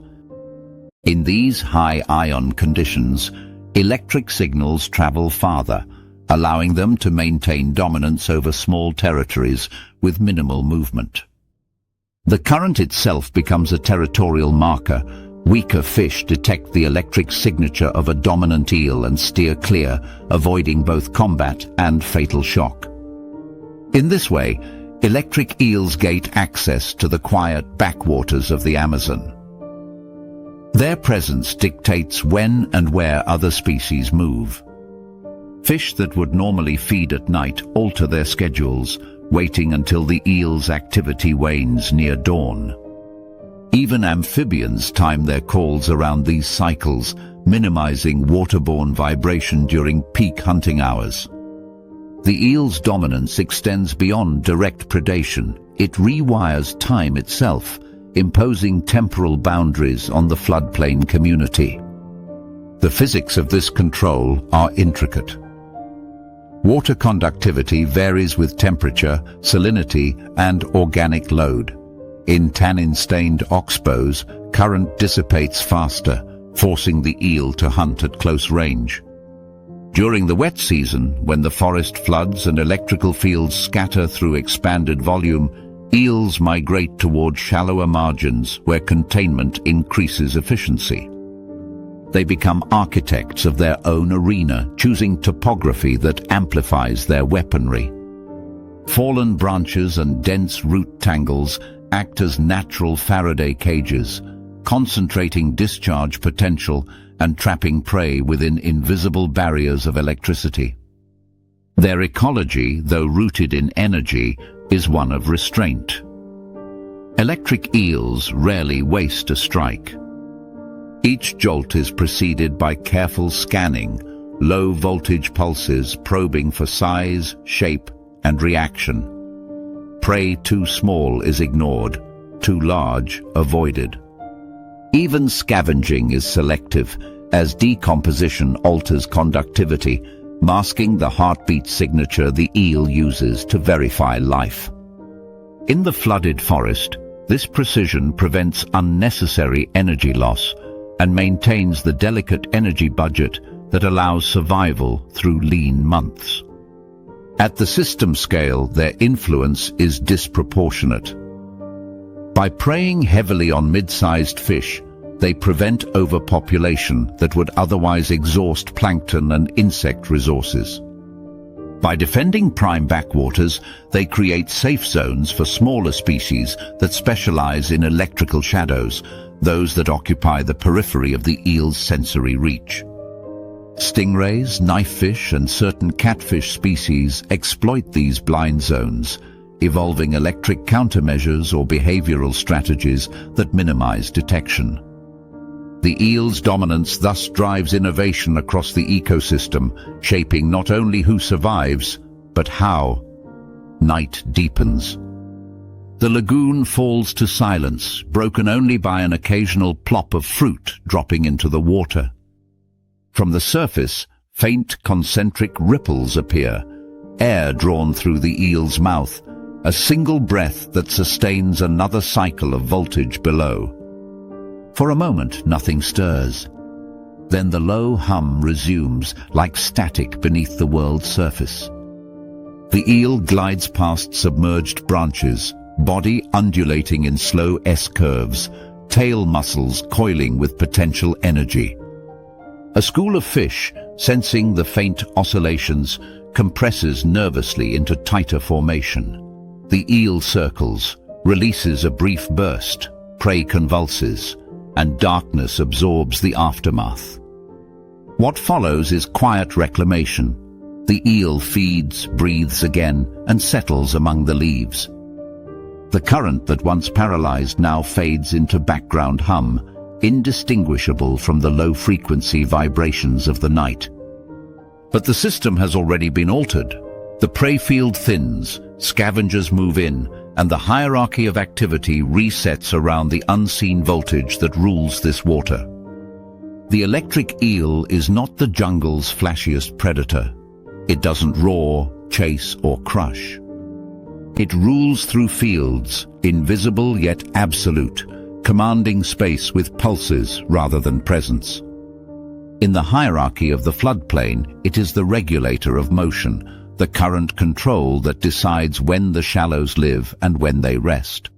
In these high ion conditions, electric signals travel farther, allowing them to maintain dominance over small territories with minimal movement. The current itself becomes a territorial marker. Weaker fish detect the electric signature of a dominant eel and steer clear, avoiding both combat and fatal shock. In this way, electric eels gain access to the quiet backwaters of the Amazon. Their presence dictates when and where other species move. Fish that would normally feed at night alter their schedules, waiting until the eel's activity wanes near dawn. Even amphibians time their calls around these cycles, minimizing waterborne vibration during peak hunting hours. The eel's dominance extends beyond direct predation. It rewires time itself, imposing temporal boundaries on the floodplain community. The physics of this control are intricate. Water conductivity varies with temperature, salinity, and organic load. In tannin-stained oxbows, current dissipates faster, forcing the eel to hunt at close range. During the wet season, when the forest floods and electrical fields scatter through expanded volume, eels migrate toward shallower margins where containment increases efficiency. They become architects of their own arena, choosing topography that amplifies their weaponry. Fallen branches and dense root tangles act as natural Faraday cages, concentrating discharge potential and trapping prey within invisible barriers of electricity. Their ecology, though rooted in energy, is one of restraint. Electric eels rarely waste a strike. Each jolt is preceded by careful scanning, low-voltage pulses probing for size, shape, and reaction. Prey too small is ignored, too large avoided. Even scavenging is selective, as decomposition alters conductivity, masking the heartbeat signature the eel uses to verify life. In the flooded forest, this precision prevents unnecessary energy loss and maintains the delicate energy budget that allows survival through lean months. At the system scale, their influence is disproportionate. By preying heavily on mid-sized fish, they prevent overpopulation that would otherwise exhaust plankton and insect resources. By defending prime backwaters, they create safe zones for smaller species that specialize in electrical shadows, those that occupy the periphery of the eel's sensory reach. Stingrays, knifefish, and certain catfish species exploit these blind zones, evolving electric countermeasures or behavioral strategies that minimize detection. The eel's dominance thus drives innovation across the ecosystem, shaping not only who survives, but how. Night deepens. The lagoon falls to silence, broken only by an occasional plop of fruit dropping into the water. From the surface, faint concentric ripples appear, air drawn through the eel's mouth, a single breath that sustains another cycle of voltage below. For a moment, nothing stirs. Then the low hum resumes, like static beneath the world's surface. The eel glides past submerged branches, body undulating in slow S-curves, tail muscles coiling with potential energy. A school of fish, sensing the faint oscillations, compresses nervously into tighter formation. The eel circles, releases a brief burst, prey convulses, and darkness absorbs the aftermath. What follows is quiet reclamation. The eel feeds, breathes again, and settles among the leaves. The current that once paralyzed now fades into background hum, indistinguishable from the low-frequency vibrations of the night. But the system has already been altered. The prey field thins, scavengers move in, and the hierarchy of activity resets around the unseen voltage that rules this water. The electric eel is not the jungle's flashiest predator. It doesn't roar, chase, or crush. It rules through fields, invisible yet absolute, commanding space with pulses rather than presence. In the hierarchy of the floodplain, it is the regulator of motion, the current control that decides when the shallows live and when they rest.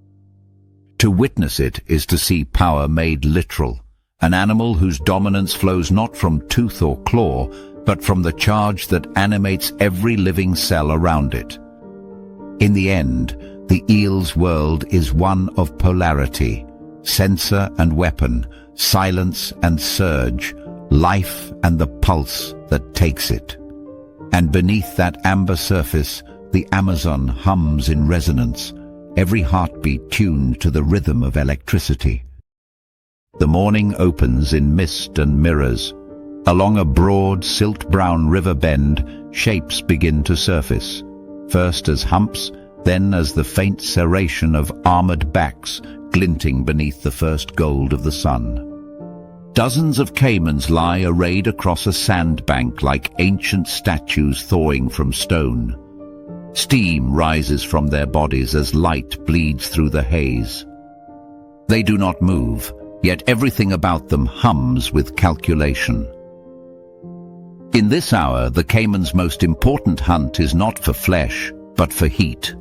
To witness it is to see power made literal, an animal whose dominance flows not from tooth or claw, but from the charge that animates every living cell around it. In the end, the eel's world is one of polarity, sensor and weapon, silence and surge, life and the pulse that takes it. And beneath that amber surface, the Amazon hums in resonance, every heartbeat tuned to the rhythm of electricity. The morning opens in mist and mirrors. Along a broad, silt-brown river bend, shapes begin to surface, first as humps, then as the faint serration of armored backs glinting beneath the first gold of the sun. Dozens of caimans lie arrayed across a sandbank like ancient statues thawing from stone. Steam rises from their bodies as light bleeds through the haze. They do not move, yet everything about them hums with calculation. In this hour, the caiman's most important hunt is not for flesh, but for heat.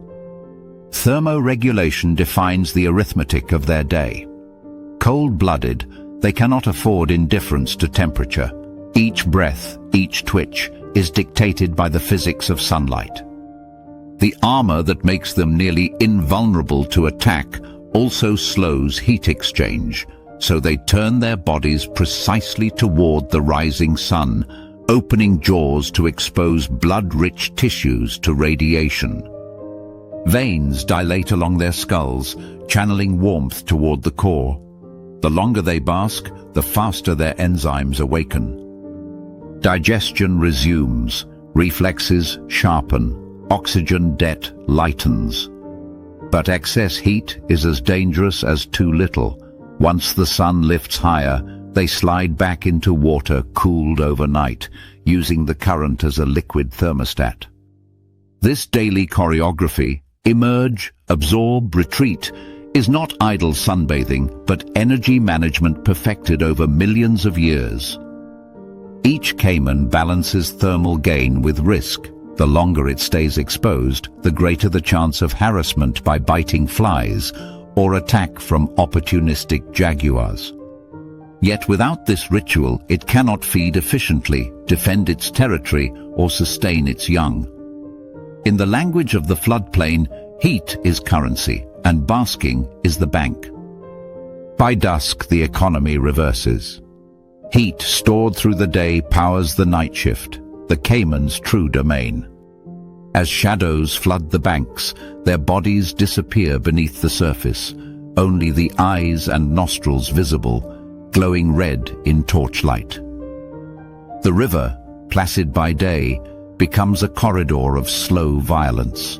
Thermoregulation defines the arithmetic of their day. Cold-blooded, they cannot afford indifference to temperature. Each breath, each twitch, is dictated by the physics of sunlight. The armor that makes them nearly invulnerable to attack also slows heat exchange, so they turn their bodies precisely toward the rising sun, opening jaws to expose blood-rich tissues to radiation. Veins dilate along their skulls, channeling warmth toward the core. The longer they bask, the faster their enzymes awaken. Digestion resumes, reflexes sharpen, oxygen debt lightens. But excess heat is as dangerous as too little. Once the sun lifts higher, they slide back into water cooled overnight, using the current as a liquid thermostat. This daily choreography, emerge, absorb, retreat, is not idle sunbathing, but energy management perfected over millions of years. Each caiman balances thermal gain with risk. The longer it stays exposed, the greater the chance of harassment by biting flies or attack from opportunistic jaguars. Yet without this ritual, it cannot feed efficiently, defend its territory, or sustain its young. In the language of the floodplain, heat is currency, and basking is the bank. By dusk, the economy reverses. Heat stored through the day powers the night shift, the caiman's true domain. As shadows flood the banks, their bodies disappear beneath the surface, only the eyes and nostrils visible, glowing red in torchlight. The river, placid by day, becomes a corridor of slow violence.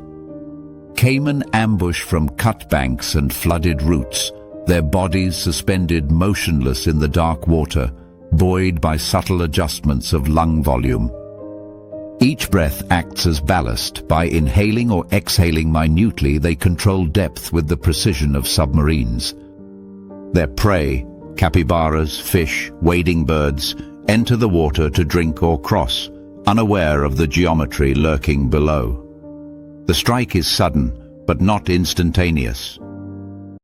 Caiman ambush from cut banks and flooded roots, their bodies suspended motionless in the dark water, buoyed by subtle adjustments of lung volume. Each breath acts as ballast. By inhaling or exhaling minutely, they control depth with the precision of submarines. Their prey, capybaras, fish, wading birds, enter the water to drink or cross, unaware of the geometry lurking below. The strike is sudden, but not instantaneous.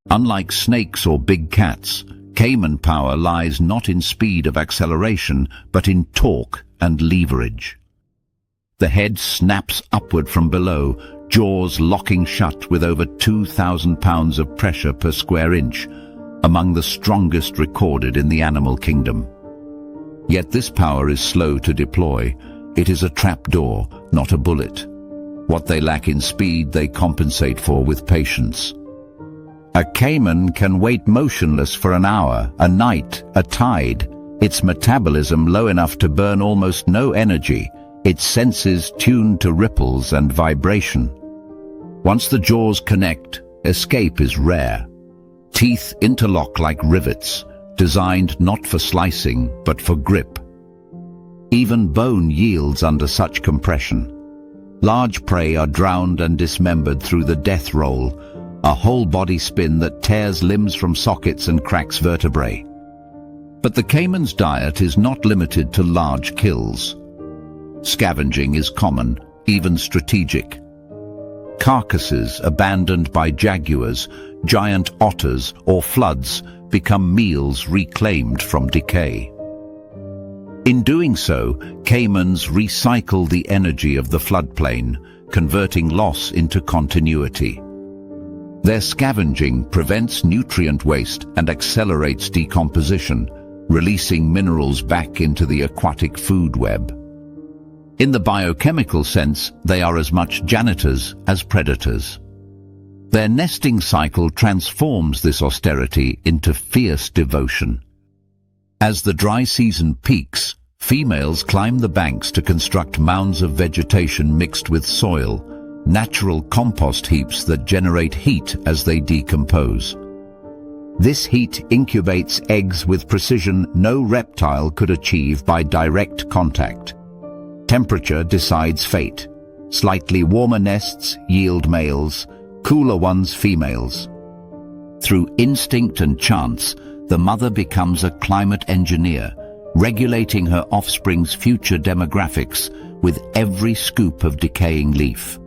Unlike snakes or big cats, caiman power lies not in speed of acceleration, but in torque and leverage. The head snaps upward from below, jaws locking shut with over 2,000 pounds of pressure per square inch, among the strongest recorded in the animal kingdom. Yet this power is slow to deploy. It is a trapdoor, not a bullet. What they lack in speed, they compensate for with patience. A caiman can wait motionless for an hour, a night, a tide, its metabolism low enough to burn almost no energy, its senses tuned to ripples and vibration. Once the jaws connect, escape is rare. Teeth interlock like rivets, designed not for slicing, but for grip. Even bone yields under such compression. Large prey are drowned and dismembered through the death roll, a whole-body spin that tears limbs from sockets and cracks vertebrae. But the caiman's diet is not limited to large kills. Scavenging is common, even strategic. Carcasses abandoned by jaguars, giant otters, or floods become meals reclaimed from decay. In doing so, caimans recycle the energy of the floodplain, converting loss into continuity. Their scavenging prevents nutrient waste and accelerates decomposition, releasing minerals back into the aquatic food web. In the biochemical sense, they are as much janitors as predators. Their nesting cycle transforms this austerity into fierce devotion. As the dry season peaks, females climb the banks to construct mounds of vegetation mixed with soil, natural compost heaps that generate heat as they decompose. This heat incubates eggs with precision no reptile could achieve by direct contact. Temperature decides fate. Slightly warmer nests yield males, cooler ones females. Through instinct and chance, the mother becomes a climate engineer, regulating her offspring's future demographics with every scoop of decaying leaf.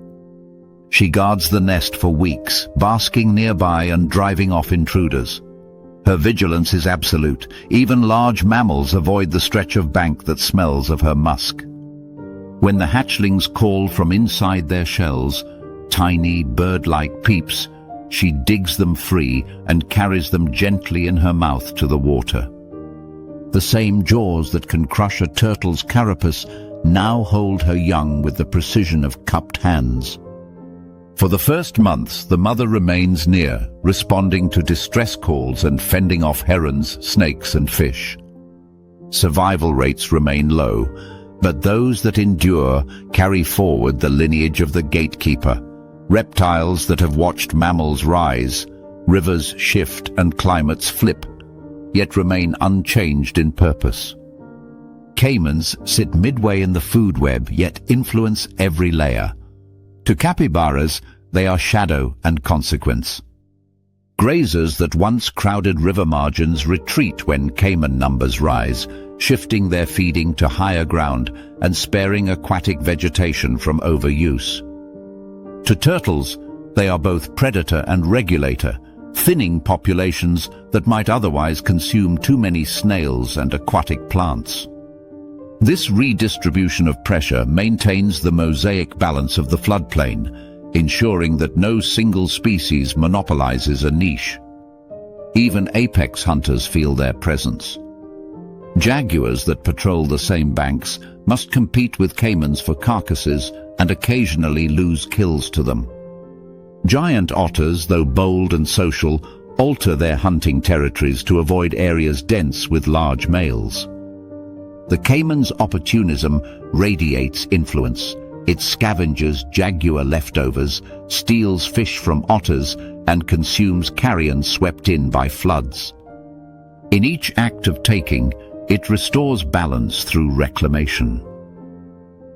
She guards the nest for weeks, basking nearby and driving off intruders. Her vigilance is absolute. Even large mammals avoid the stretch of bank that smells of her musk. When the hatchlings call from inside their shells, tiny bird-like peeps, she digs them free and carries them gently in her mouth to the water. The same jaws that can crush a turtle's carapace now hold her young with the precision of cupped hands. For the first months, the mother remains near, responding to distress calls and fending off herons, snakes, and fish. Survival rates remain low, but those that endure carry forward the lineage of the gatekeeper. Reptiles that have watched mammals rise, rivers shift and climates flip, yet remain unchanged in purpose. Caimans sit midway in the food web, yet influence every layer. To capybaras, they are shadow and consequence. Grazers that once crowded river margins retreat when caiman numbers rise, shifting their feeding to higher ground and sparing aquatic vegetation from overuse. To turtles, they are both predator and regulator, thinning populations that might otherwise consume too many snails and aquatic plants. This redistribution of pressure maintains the mosaic balance of the floodplain, ensuring that no single species monopolizes a niche. Even apex hunters feel their presence. Jaguars that patrol the same banks must compete with caimans for carcasses and occasionally lose kills to them. Giant otters, though bold and social, alter their hunting territories to avoid areas dense with large males. The caiman's opportunism radiates influence. It scavenges jaguar leftovers, steals fish from otters, and consumes carrion swept in by floods. In each act of taking, it restores balance through reclamation.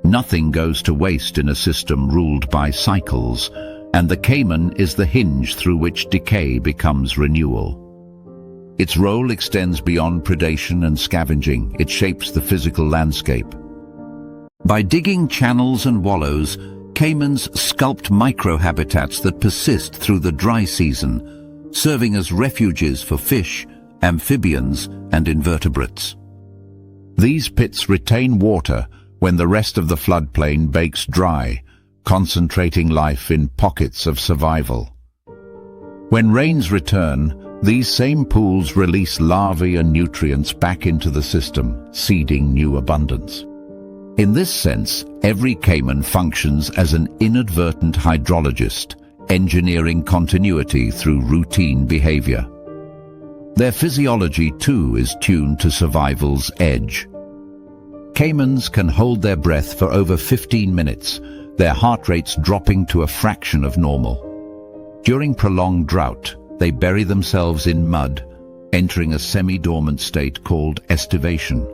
Nothing goes to waste in a system ruled by cycles, and the caiman is the hinge through which decay becomes renewal. Its role extends beyond predation and scavenging. It shapes the physical landscape. By digging channels and wallows, caimans sculpt microhabitats that persist through the dry season, serving as refuges for fish, amphibians, and invertebrates. These pits retain water when the rest of the floodplain bakes dry, concentrating life in pockets of survival. When rains return, these same pools release larvae and nutrients back into the system, seeding new abundance. In this sense, every caiman functions as an inadvertent hydrologist, engineering continuity through routine behavior. Their physiology, too, is tuned to survival's edge. Caimans can hold their breath for over 15 minutes, their heart rates dropping to a fraction of normal. During prolonged drought, they bury themselves in mud, entering a semi-dormant state called estivation.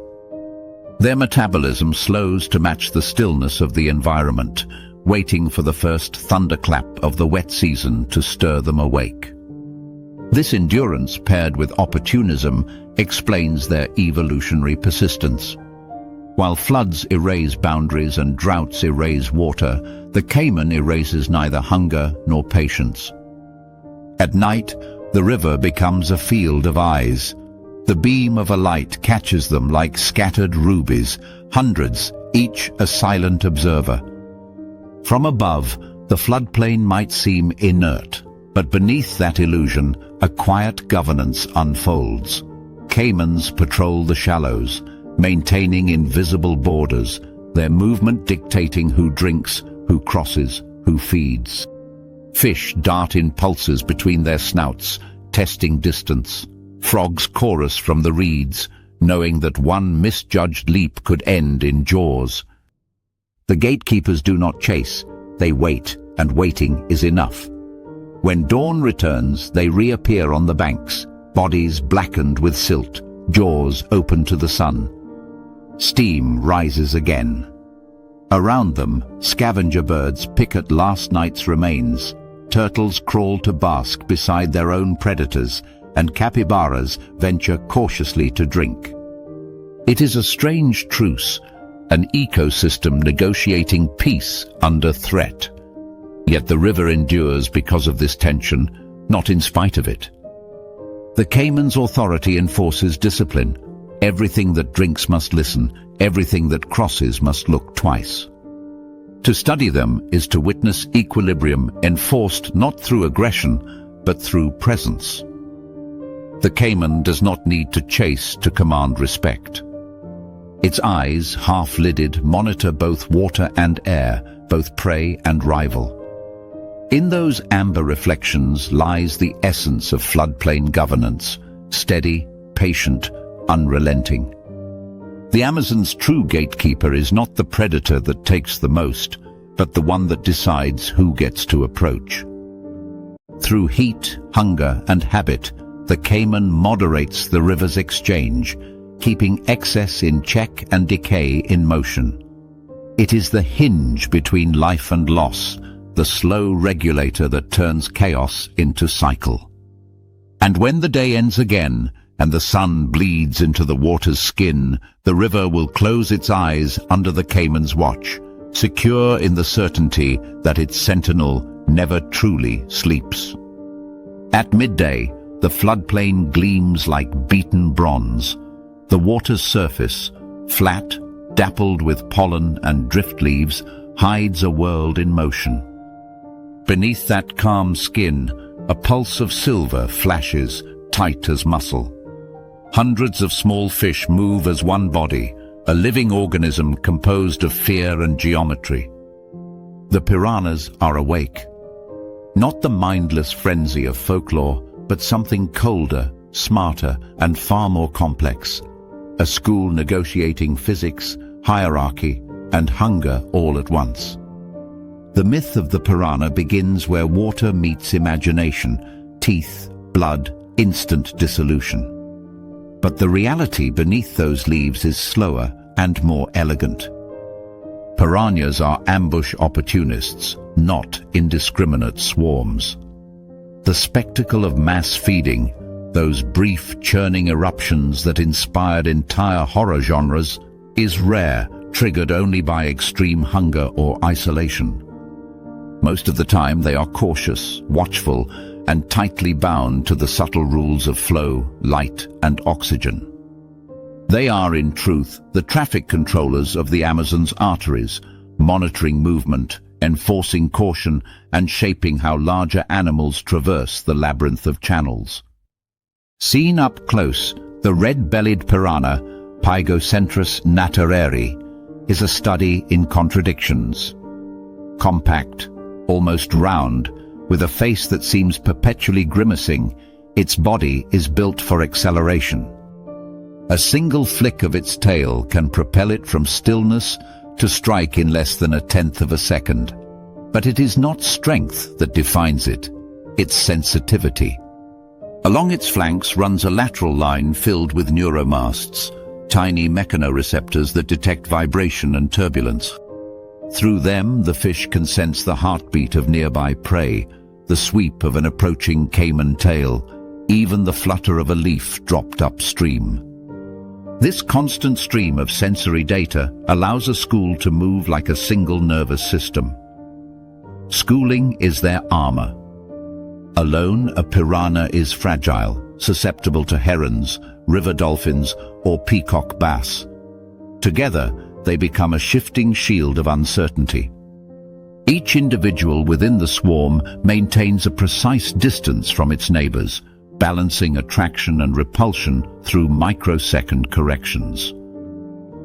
Their metabolism slows to match the stillness of the environment, waiting for the first thunderclap of the wet season to stir them awake. This endurance, paired with opportunism, explains their evolutionary persistence. While floods erase boundaries and droughts erase water, the caiman erases neither hunger nor patience. At night, the river becomes a field of eyes. The beam of a light catches them like scattered rubies, hundreds, each a silent observer. From above, the floodplain might seem inert, but beneath that illusion, a quiet governance unfolds. Caimans patrol the shallows, maintaining invisible borders, their movement dictating who drinks, who crosses, who feeds. Fish dart in pulses between their snouts, testing distance. Frogs chorus from the reeds, knowing that one misjudged leap could end in jaws. The gatekeepers do not chase, they wait, and waiting is enough. When dawn returns, they reappear on the banks, bodies blackened with silt, jaws open to the sun. Steam rises again. Around them, scavenger birds pick at last night's remains. Turtles crawl to bask beside their own predators, and capybaras venture cautiously to drink. It is a strange truce, an ecosystem negotiating peace under threat. Yet the river endures because of this tension, not in spite of it. The Cayman's authority enforces discipline. Everything that drinks must listen, everything that crosses must look twice. To study them is to witness equilibrium enforced not through aggression, but through presence. The Cayman does not need to chase to command respect. Its eyes, half-lidded, monitor both water and air, both prey and rival. In those amber reflections lies the essence of floodplain governance, steady, patient, unrelenting. The Amazon's true gatekeeper is not the predator that takes the most, but the one that decides who gets to approach. Through heat, hunger, and habit, the Cayman moderates the river's exchange, keeping excess in check and decay in motion. It is the hinge between life and loss, the slow regulator that turns chaos into cycle. And when the day ends again, and the sun bleeds into the water's skin, the river will close its eyes under the Cayman's watch, secure in the certainty that its sentinel never truly sleeps. At midday, the floodplain gleams like beaten bronze. The water's surface, flat, dappled with pollen and drift leaves, hides a world in motion. Beneath that calm skin, a pulse of silver flashes, tight as muscle. Hundreds of small fish move as one body, a living organism composed of fear and geometry. The piranhas are awake. Not the mindless frenzy of folklore, but something colder, smarter, and far more complex. A school negotiating physics, hierarchy, and hunger all at once. The myth of the piranha begins where water meets imagination, teeth, blood, instant dissolution. But the reality beneath those leaves is slower and more elegant. Piranhas are ambush opportunists, not indiscriminate swarms. The spectacle of mass feeding, those brief churning eruptions that inspired entire horror genres, is rare, triggered only by extreme hunger or isolation. Most of the time they are cautious, watchful, and tightly bound to the subtle rules of flow, light, and oxygen. They are, in truth, the traffic controllers of the Amazon's arteries, monitoring movement, enforcing caution, and shaping how larger animals traverse the labyrinth of channels. Seen up close, the red-bellied piranha, Pygocentrus natareri, is a study in contradictions. Compact, almost round, with a face that seems perpetually grimacing, its body is built for acceleration. A single flick of its tail can propel it from stillness to strike in less than 1/10 of a second. But it is not strength that defines it, it's sensitivity. Along its flanks runs a lateral line filled with neuromasts, tiny mechanoreceptors that detect vibration and turbulence. Through them, the fish can sense the heartbeat of nearby prey, the sweep of an approaching caiman tail, even the flutter of a leaf dropped upstream. This constant stream of sensory data allows a school to move like a single nervous system. Schooling is their armor. Alone, a piranha is fragile, susceptible to herons, river dolphins, or peacock bass. Together, they become a shifting shield of uncertainty. Each individual within the swarm maintains a precise distance from its neighbors, balancing attraction and repulsion through microsecond corrections.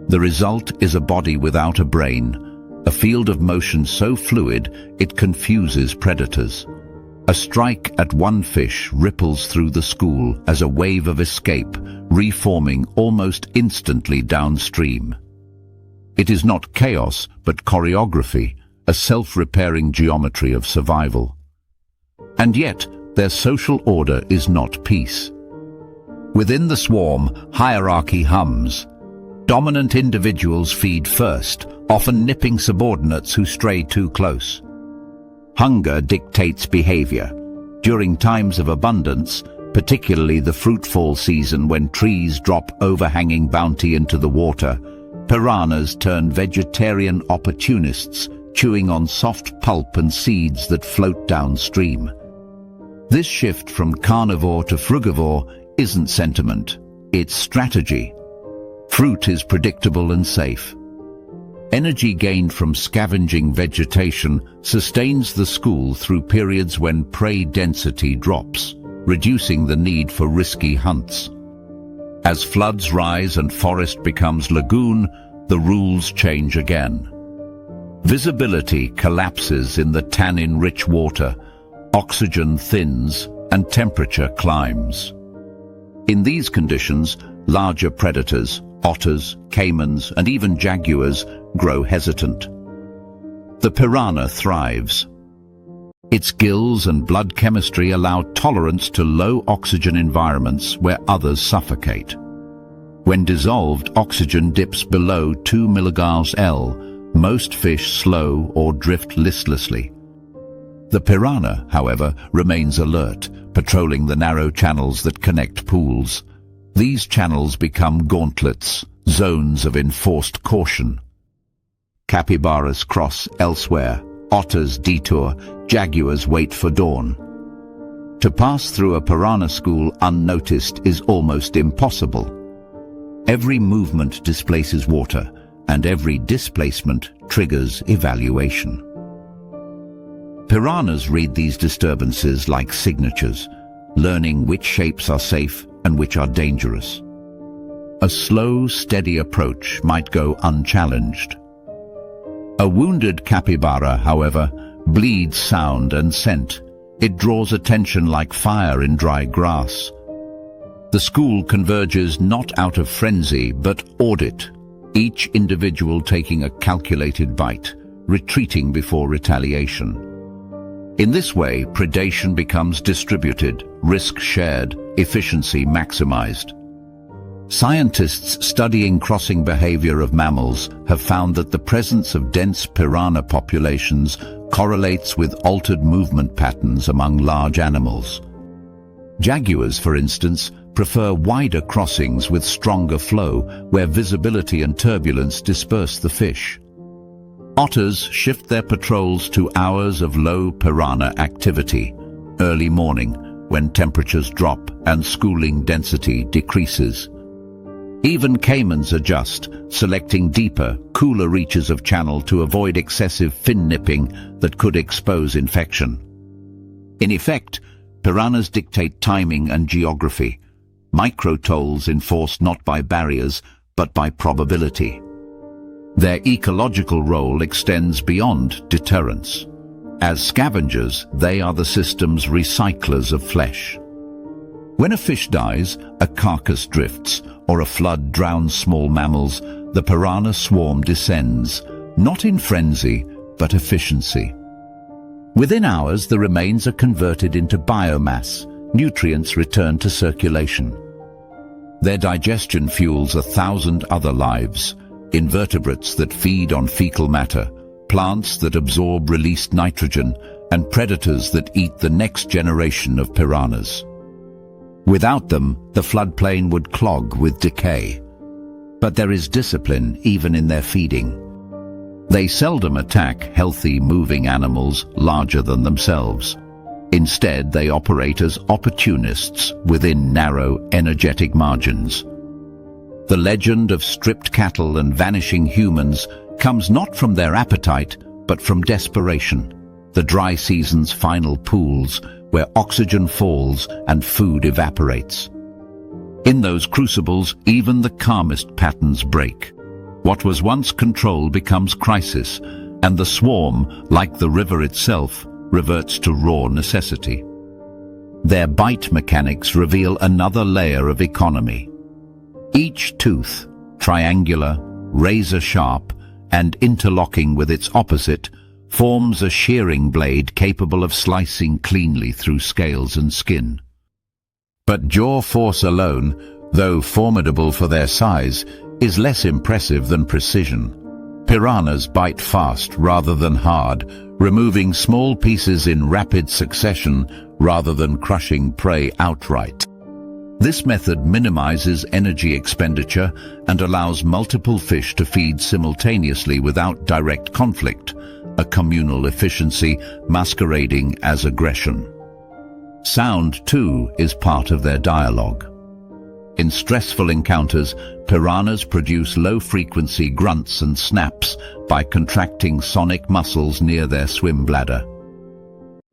The result is a body without a brain, a field of motion so fluid it confuses predators. A strike at one fish ripples through the school as a wave of escape, reforming almost instantly downstream. It is not chaos, but choreography, a self-repairing geometry of survival. And yet, their social order is not peace. Within the swarm, hierarchy hums. Dominant individuals feed first, often nipping subordinates who stray too close. Hunger dictates behavior. During times of abundance, particularly the fruitfall season when trees drop overhanging bounty into the water, piranhas turn vegetarian opportunists, chewing on soft pulp and seeds that float downstream. This shift from carnivore to frugivore isn't sentiment, it's strategy. Fruit is predictable and safe. Energy gained from scavenging vegetation sustains the school through periods when prey density drops, reducing the need for risky hunts. As floods rise and forest becomes lagoon, the rules change again. Visibility collapses in the tannin-rich water, oxygen thins, and temperature climbs. In these conditions, larger predators, otters, caimans, and even jaguars grow hesitant. The piranha thrives. Its gills and blood chemistry allow tolerance to low oxygen environments where others suffocate. When dissolved, oxygen dips below 2 mg/L. Most fish slow or drift listlessly. The piranha, however, remains alert, patrolling the narrow channels that connect pools. These channels become gauntlets, zones of enforced caution. Capybaras cross elsewhere, otters detour, jaguars wait for dawn. To pass through a piranha school unnoticed is almost impossible. Every movement displaces water, and every displacement triggers evaluation. Piranhas read these disturbances like signatures, learning which shapes are safe and which are dangerous. A slow, steady approach might go unchallenged. A wounded capybara, however, bleeds sound and scent. It draws attention like fire in dry grass. The school converges not out of frenzy, but audit, each individual taking a calculated bite, retreating before retaliation. In this way, predation becomes distributed, risk shared, efficiency maximized. Scientists studying crossing behavior of mammals have found that the presence of dense piranha populations correlates with altered movement patterns among large animals. Jaguars, for instance, prefer wider crossings with stronger flow, where visibility and turbulence disperse the fish. Otters shift their patrols to hours of low piranha activity, early morning, when temperatures drop and schooling density decreases. Even caimans adjust, selecting deeper, cooler reaches of channel to avoid excessive fin nipping that could expose infection. In effect, piranhas dictate timing and geography, microtolls enforced not by barriers, but by probability. Their ecological role extends beyond deterrence. As scavengers, they are the system's recyclers of flesh. When a fish dies, a carcass drifts, or a flood drowns small mammals, the piranha swarm descends, not in frenzy, but efficiency. Within hours, the remains are converted into biomass, nutrients return to circulation. Their digestion fuels 1,000 other lives, invertebrates that feed on fecal matter, plants that absorb released nitrogen, and predators that eat the next generation of piranhas. Without them, the floodplain would clog with decay. But there is discipline even in their feeding. They seldom attack healthy, moving animals larger than themselves. Instead, they operate as opportunists within narrow, energetic margins. The legend of stripped cattle and vanishing humans comes not from their appetite, but from desperation, the dry season's final pools, where oxygen falls and food evaporates. In those crucibles, even the calmest patterns break. What was once control becomes crisis, and the swarm, like the river itself, reverts to raw necessity. Their bite mechanics reveal another layer of economy. Each tooth, triangular, razor-sharp, and interlocking with its opposite, forms a shearing blade capable of slicing cleanly through scales and skin. But jaw force alone, though formidable for their size, is less impressive than precision. Piranhas bite fast rather than hard, removing small pieces in rapid succession rather than crushing prey outright. This method minimizes energy expenditure and allows multiple fish to feed simultaneously without direct conflict, a communal efficiency masquerading as aggression. Sound, too, is part of their dialogue. In stressful encounters, piranhas produce low-frequency grunts and snaps by contracting sonic muscles near their swim bladder.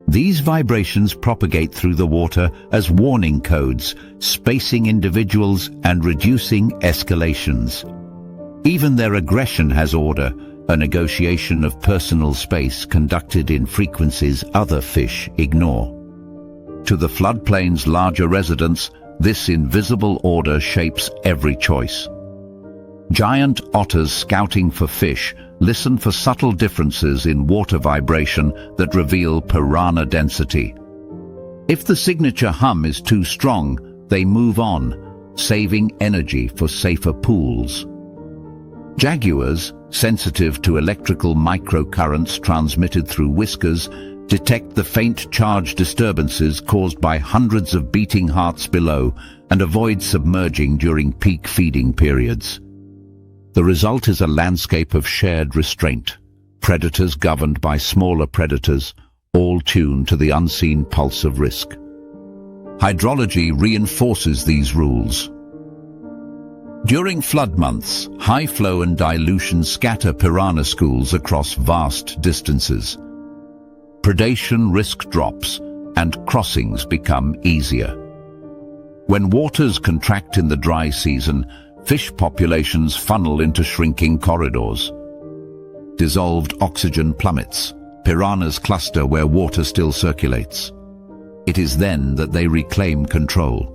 These vibrations propagate through the water as warning codes, spacing individuals and reducing escalations. Even their aggression has order, a negotiation of personal space conducted in frequencies other fish ignore. To the floodplain's larger residents, this invisible order shapes every choice. Giant otters scouting for fish listen for subtle differences in water vibration that reveal piranha density. If the signature hum is too strong, they move on, saving energy for safer pools. Jaguars, sensitive to electrical microcurrents transmitted through whiskers, detect the faint charge disturbances caused by hundreds of beating hearts below and avoid submerging during peak feeding periods. The result is a landscape of shared restraint, predators governed by smaller predators, all tuned to the unseen pulse of risk. Hydrology reinforces these rules. During flood months, high flow and dilution scatter piranha schools across vast distances. Predation risk drops, and crossings become easier. When waters contract in the dry season, fish populations funnel into shrinking corridors. Dissolved oxygen plummets. Piranhas cluster where water still circulates. It is then that they reclaim control.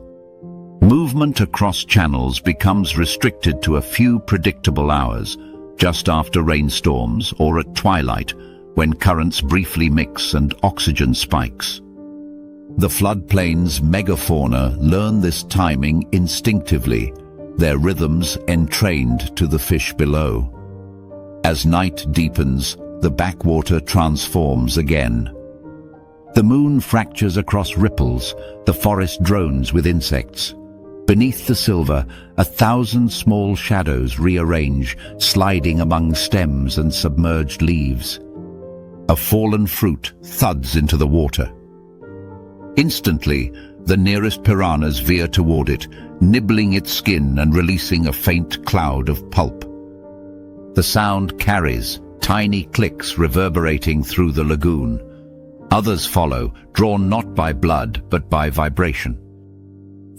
Movement across channels becomes restricted to a few predictable hours, just after rainstorms or at twilight, when currents briefly mix and oxygen spikes. The floodplain's megafauna learn this timing instinctively, their rhythms entrained to the fish below. As night deepens, the backwater transforms again. The moon fractures across ripples, the forest drones with insects. Beneath the silver, 1,000 small shadows rearrange, sliding among stems and submerged leaves. A fallen fruit thuds into the water. Instantly, the nearest piranhas veer toward it, nibbling its skin and releasing a faint cloud of pulp. The sound carries, tiny clicks reverberating through the lagoon. Others follow, drawn not by blood but by vibration.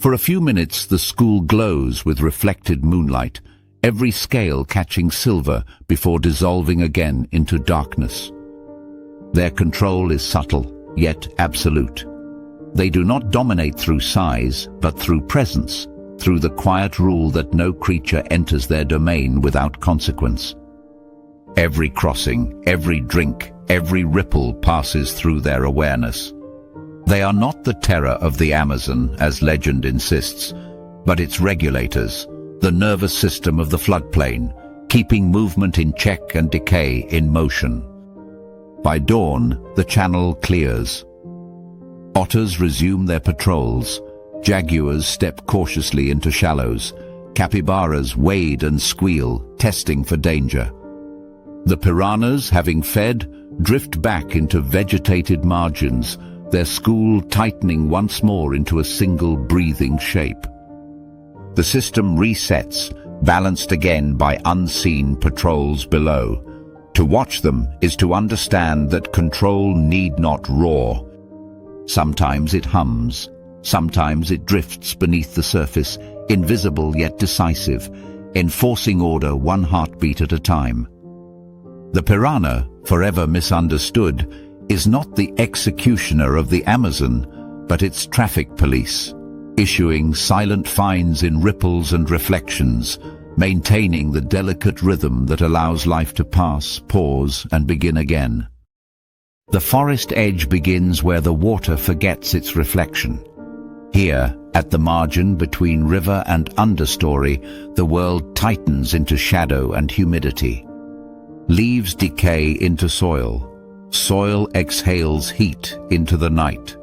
For a few minutes the school glows with reflected moonlight, every scale catching silver before dissolving again into darkness. Their control is subtle, yet absolute. They do not dominate through size, but through presence, through the quiet rule that no creature enters their domain without consequence. Every crossing, every drink, every ripple passes through their awareness. They are not the terror of the Amazon, as legend insists, but its regulators, the nervous system of the floodplain, keeping movement in check and decay in motion. By dawn, the channel clears. Otters resume their patrols. Jaguars step cautiously into shallows. Capybaras wade and squeal, testing for danger. The piranhas, having fed, drift back into vegetated margins, their school tightening once more into a single breathing shape. The system resets, balanced again by unseen patrols below. To watch them is to understand that control need not roar. Sometimes it hums, sometimes it drifts beneath the surface, invisible yet decisive. enforcing order one heartbeat at a time. The piranha, forever misunderstood, is not the executioner of the Amazon, but its traffic police, issuing silent fines in ripples and reflections, maintaining the delicate rhythm that allows life to pass, pause, and begin again. The forest edge begins where the water forgets its reflection. Here, at the margin between river and understory, the world tightens into shadow and humidity. Leaves decay into soil. Soil exhales heat into the night.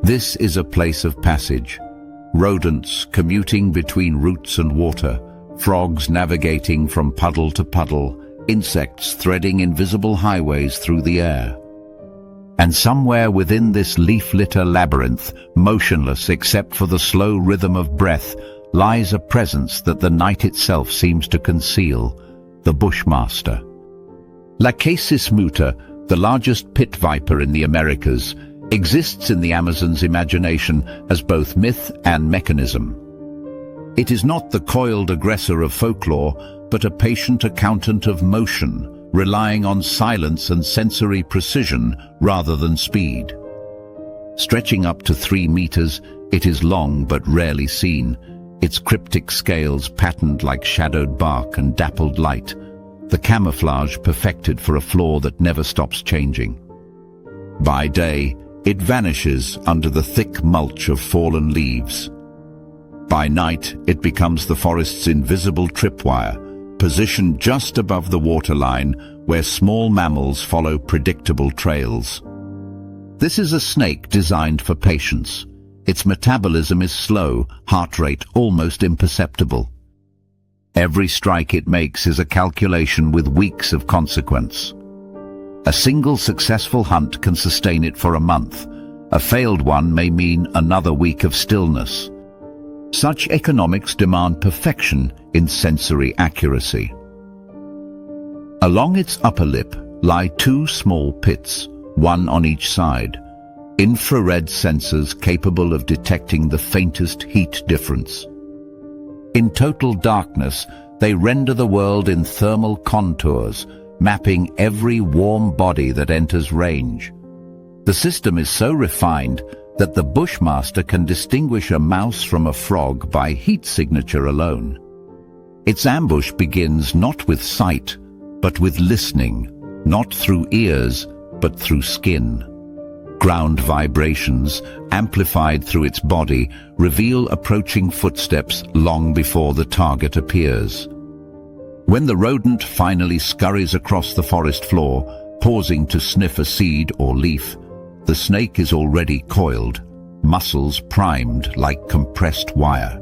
This is a place of passage. Rodents commuting between roots and water, frogs navigating from puddle to puddle, insects threading invisible highways through the air. And somewhere within this leaf-litter labyrinth, motionless except for the slow rhythm of breath, lies a presence that the night itself seems to conceal, the Bushmaster. Lachesis muta, the largest pit viper in the Americas, exists in the Amazon's imagination as both myth and mechanism. It is not the coiled aggressor of folklore, but a patient accountant of motion, relying on silence and sensory precision rather than speed. Stretching up to 3 meters, it is long but rarely seen, its cryptic scales patterned like shadowed bark and dappled light, the camouflage perfected for a floor that never stops changing. By day, it vanishes under the thick mulch of fallen leaves. By night, it becomes the forest's invisible tripwire, positioned just above the waterline where small mammals follow predictable trails. This is a snake designed for patience. Its metabolism is slow, heart rate almost imperceptible. Every strike it makes is a calculation with weeks of consequence. A single successful hunt can sustain it for a month. A failed one may mean another week of stillness. Such economics demand perfection in sensory accuracy. Along its upper lip lie 2 small pits, one on each side, infrared sensors capable of detecting the faintest heat difference. In total darkness, they render the world in thermal contours, mapping every warm body that enters range. The system is so refined that the Bushmaster can distinguish a mouse from a frog by heat signature alone. Its ambush begins not with sight, but with listening, not through ears, but through skin. Ground vibrations, amplified through its body, reveal approaching footsteps long before the target appears. When the rodent finally scurries across the forest floor, pausing to sniff a seed or leaf, the snake is already coiled, muscles primed like compressed wire.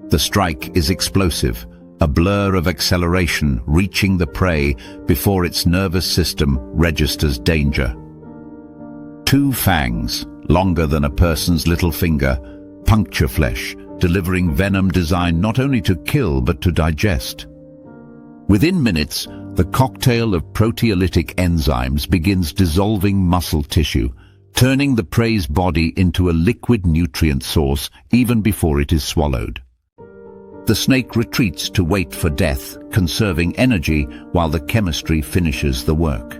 The strike is explosive, a blur of acceleration reaching the prey before its nervous system registers danger. 2 fangs, longer than a person's little finger, puncture flesh, delivering venom designed not only to kill but to digest. Within minutes, the cocktail of proteolytic enzymes begins dissolving muscle tissue, turning the prey's body into a liquid nutrient source even before it is swallowed. The snake retreats to wait for death, conserving energy while the chemistry finishes the work.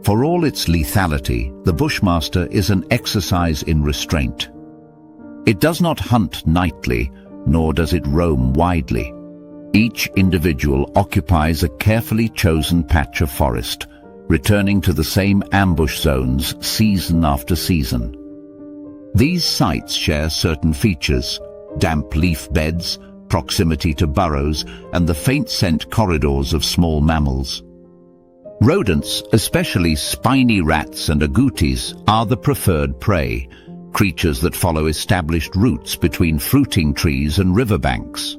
For all its lethality, the Bushmaster is an exercise in restraint. It does not hunt nightly, nor does it roam widely. Each individual occupies a carefully chosen patch of forest, returning to the same ambush zones season after season. These sites share certain features: damp leaf beds, proximity to burrows, and the faint scent corridors of small mammals. Rodents, especially spiny rats and agoutis, are the preferred prey, creatures that follow established routes between fruiting trees and riverbanks.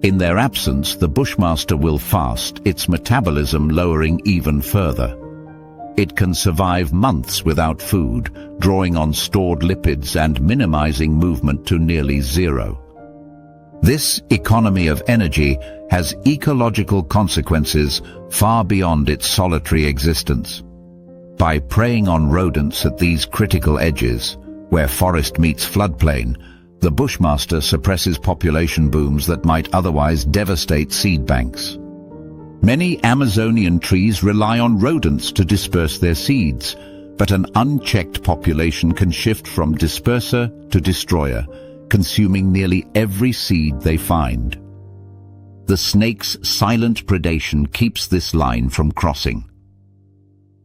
In their absence, the Bushmaster will fast, its metabolism lowering even further. It can survive months without food, drawing on stored lipids and minimizing movement to nearly zero. This economy of energy has ecological consequences far beyond its solitary existence. By preying on rodents at these critical edges, where forest meets floodplain, The bushmaster suppresses population booms that might otherwise devastate seed banks. Many Amazonian trees rely on rodents to disperse their seeds, but an unchecked population can shift from disperser to destroyer, consuming nearly every seed they find. The snake's silent predation keeps this line from crossing.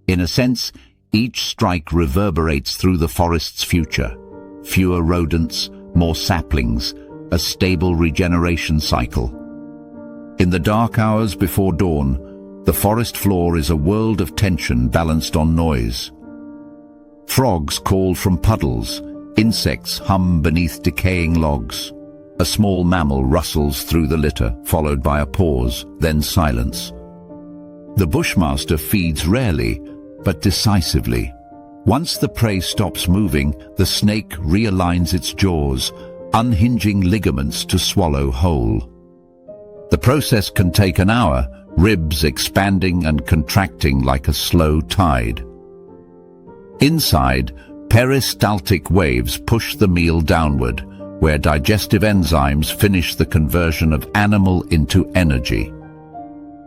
In a sense, each strike reverberates through the forest's future. Fewer rodents, more saplings, a stable regeneration cycle. In the dark hours before dawn, the forest floor is a world of tension balanced on noise. Frogs call from puddles, insects hum beneath decaying logs. A small mammal rustles through the litter, followed by a pause, then silence. The bushmaster feeds rarely, but decisively. Once the prey stops moving, the snake realigns its jaws, unhinging ligaments to swallow whole. The process can take an hour, ribs expanding and contracting like a slow tide. Inside, peristaltic waves push the meal downward, where digestive enzymes finish the conversion of animal into energy.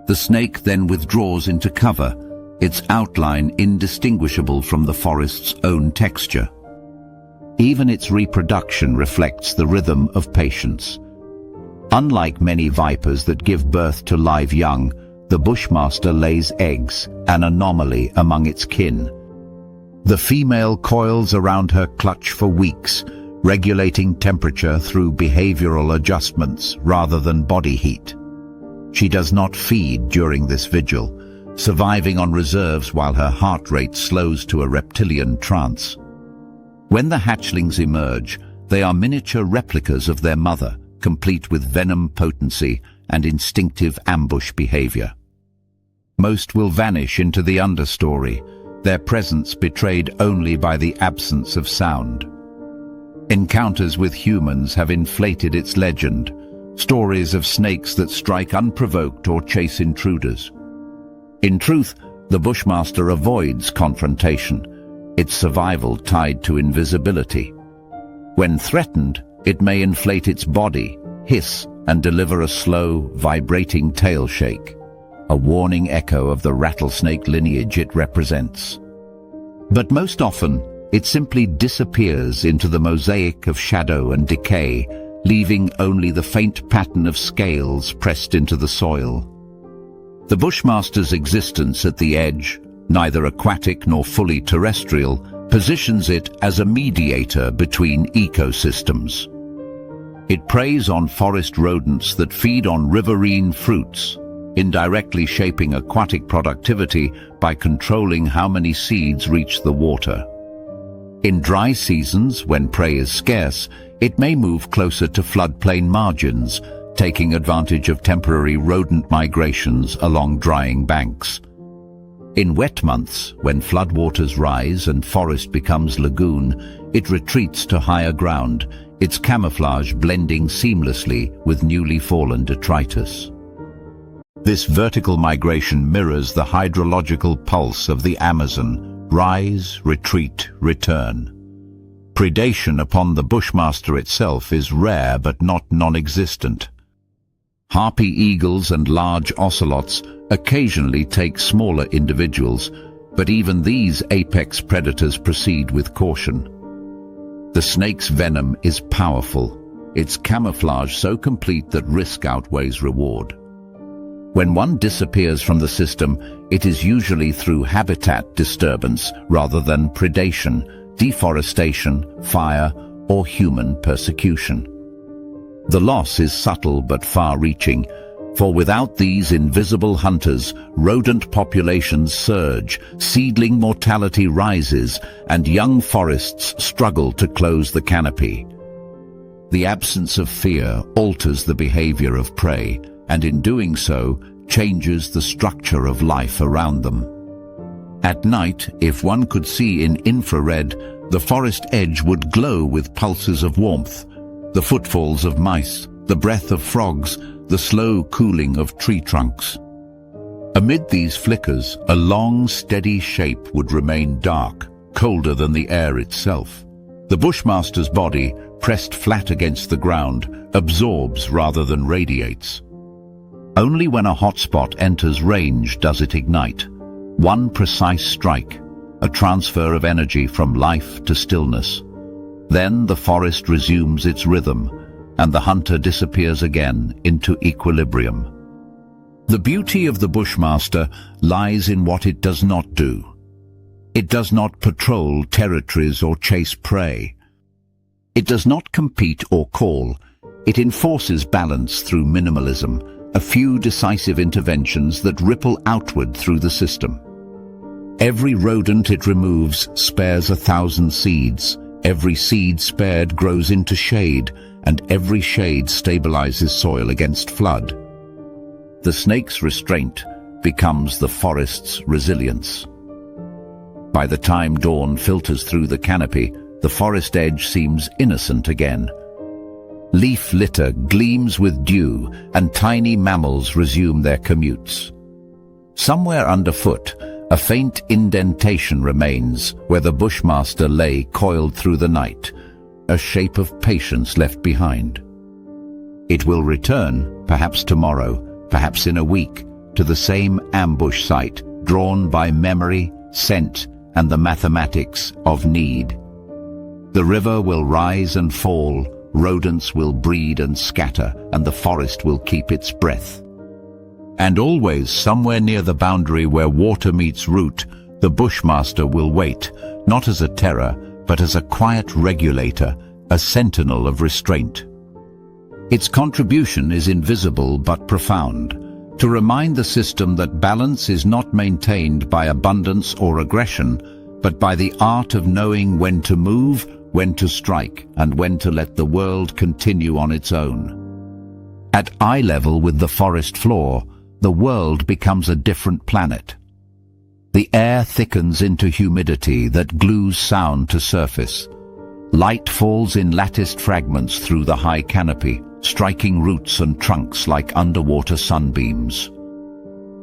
The snake then withdraws into cover, its outline indistinguishable from the forest's own texture. Even its reproduction reflects the rhythm of patience. Unlike many vipers that give birth to live young, the bushmaster lays eggs, an anomaly among its kin. The female coils around her clutch for weeks, regulating temperature through behavioral adjustments rather than body heat. She does not feed during this vigil, surviving on reserves while her heart rate slows to a reptilian trance. When the hatchlings emerge, they are miniature replicas of their mother, complete with venom potency and instinctive ambush behavior. Most will vanish into the understory, their presence betrayed only by the absence of sound. Encounters with humans have inflated its legend, stories of snakes that strike unprovoked or chase intruders. In truth, the bushmaster avoids confrontation, its survival tied to invisibility. When threatened, it may inflate its body, hiss, and deliver a slow, vibrating tail shake, a warning echo of the rattlesnake lineage it represents. But most often, it simply disappears into the mosaic of shadow and decay, leaving only the faint pattern of scales pressed into the soil. The bushmaster's existence at the edge, neither aquatic nor fully terrestrial, positions it as a mediator between ecosystems. It preys on forest rodents that feed on riverine fruits, indirectly shaping aquatic productivity by controlling how many seeds reach the water. In dry seasons, when prey is scarce, it may move closer to floodplain margins, taking advantage of temporary rodent migrations along drying banks. In wet months, when floodwaters rise and forest becomes lagoon, it retreats to higher ground, its camouflage blending seamlessly with newly fallen detritus. This vertical migration mirrors the hydrological pulse of the Amazon: rise, retreat, return. Predation upon the bushmaster itself is rare but not non-existent. Harpy eagles and large ocelots occasionally take smaller individuals, but even these apex predators proceed with caution. The snake's venom is powerful, its camouflage so complete that risk outweighs reward. When one disappears from the system, it is usually through habitat disturbance rather than predation, deforestation, fire, or human persecution. The loss is subtle but far-reaching, for without these invisible hunters, rodent populations surge, seedling mortality rises, and young forests struggle to close the canopy. The absence of fear alters the behavior of prey, and in doing so, changes the structure of life around them. At night, if one could see in infrared, the forest edge would glow with pulses of warmth, the footfalls of mice, the breath of frogs, the slow cooling of tree trunks. Amid these flickers, a long, steady shape would remain dark, colder than the air itself. The Bushmaster's body, pressed flat against the ground, absorbs rather than radiates. Only when a hotspot enters range does it ignite. One precise strike, a transfer of energy from life to stillness. Then the forest resumes its rhythm, and the hunter disappears again into equilibrium. The beauty of the Bushmaster lies in what it does not do. It does not patrol territories or chase prey. It does not compete or call. It enforces balance through minimalism, a few decisive interventions that ripple outward through the system. Every rodent it removes spares 1,000 seeds. Every seed spared grows into shade, and every shade stabilizes soil against flood. The snake's restraint becomes the forest's resilience. By the time dawn filters through the canopy, the forest edge seems innocent again. Leaf litter gleams with dew, and tiny mammals resume their commutes. Somewhere underfoot, a faint indentation remains where the Bushmaster lay coiled through the night, a shape of patience left behind. It will return, perhaps tomorrow, perhaps in a week, to the same ambush site, drawn by memory, scent, and the mathematics of need. The river will rise and fall, rodents will breed and scatter, and the forest will keep its breath. And always, somewhere near the boundary where water meets root, the Bushmaster will wait, not as a terror, but as a quiet regulator, a sentinel of restraint. Its contribution is invisible but profound, to remind the system that balance is not maintained by abundance or aggression, but by the art of knowing when to move, when to strike, and when to let the world continue on its own. At eye level with the forest floor, the world becomes a different planet. The air thickens into humidity that glues sound to surface. Light falls in latticed fragments through the high canopy, striking roots and trunks like underwater sunbeams.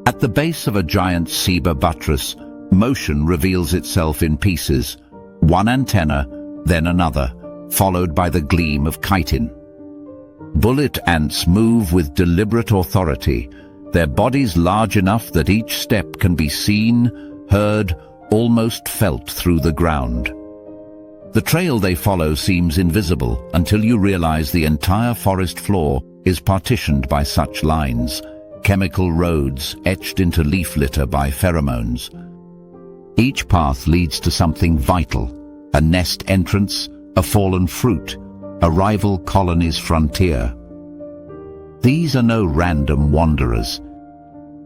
At the base of a giant ceiba buttress, motion reveals itself in pieces, one antenna, then another, followed by the gleam of chitin. Bullet ants move with deliberate authority, their bodies large enough that each step can be seen, heard, almost felt through the ground. The trail they follow seems invisible until you realize the entire forest floor is partitioned by such lines, chemical roads etched into leaf litter by pheromones. Each path leads to something vital, a nest entrance, a fallen fruit, a rival colony's frontier. These are no random wanderers.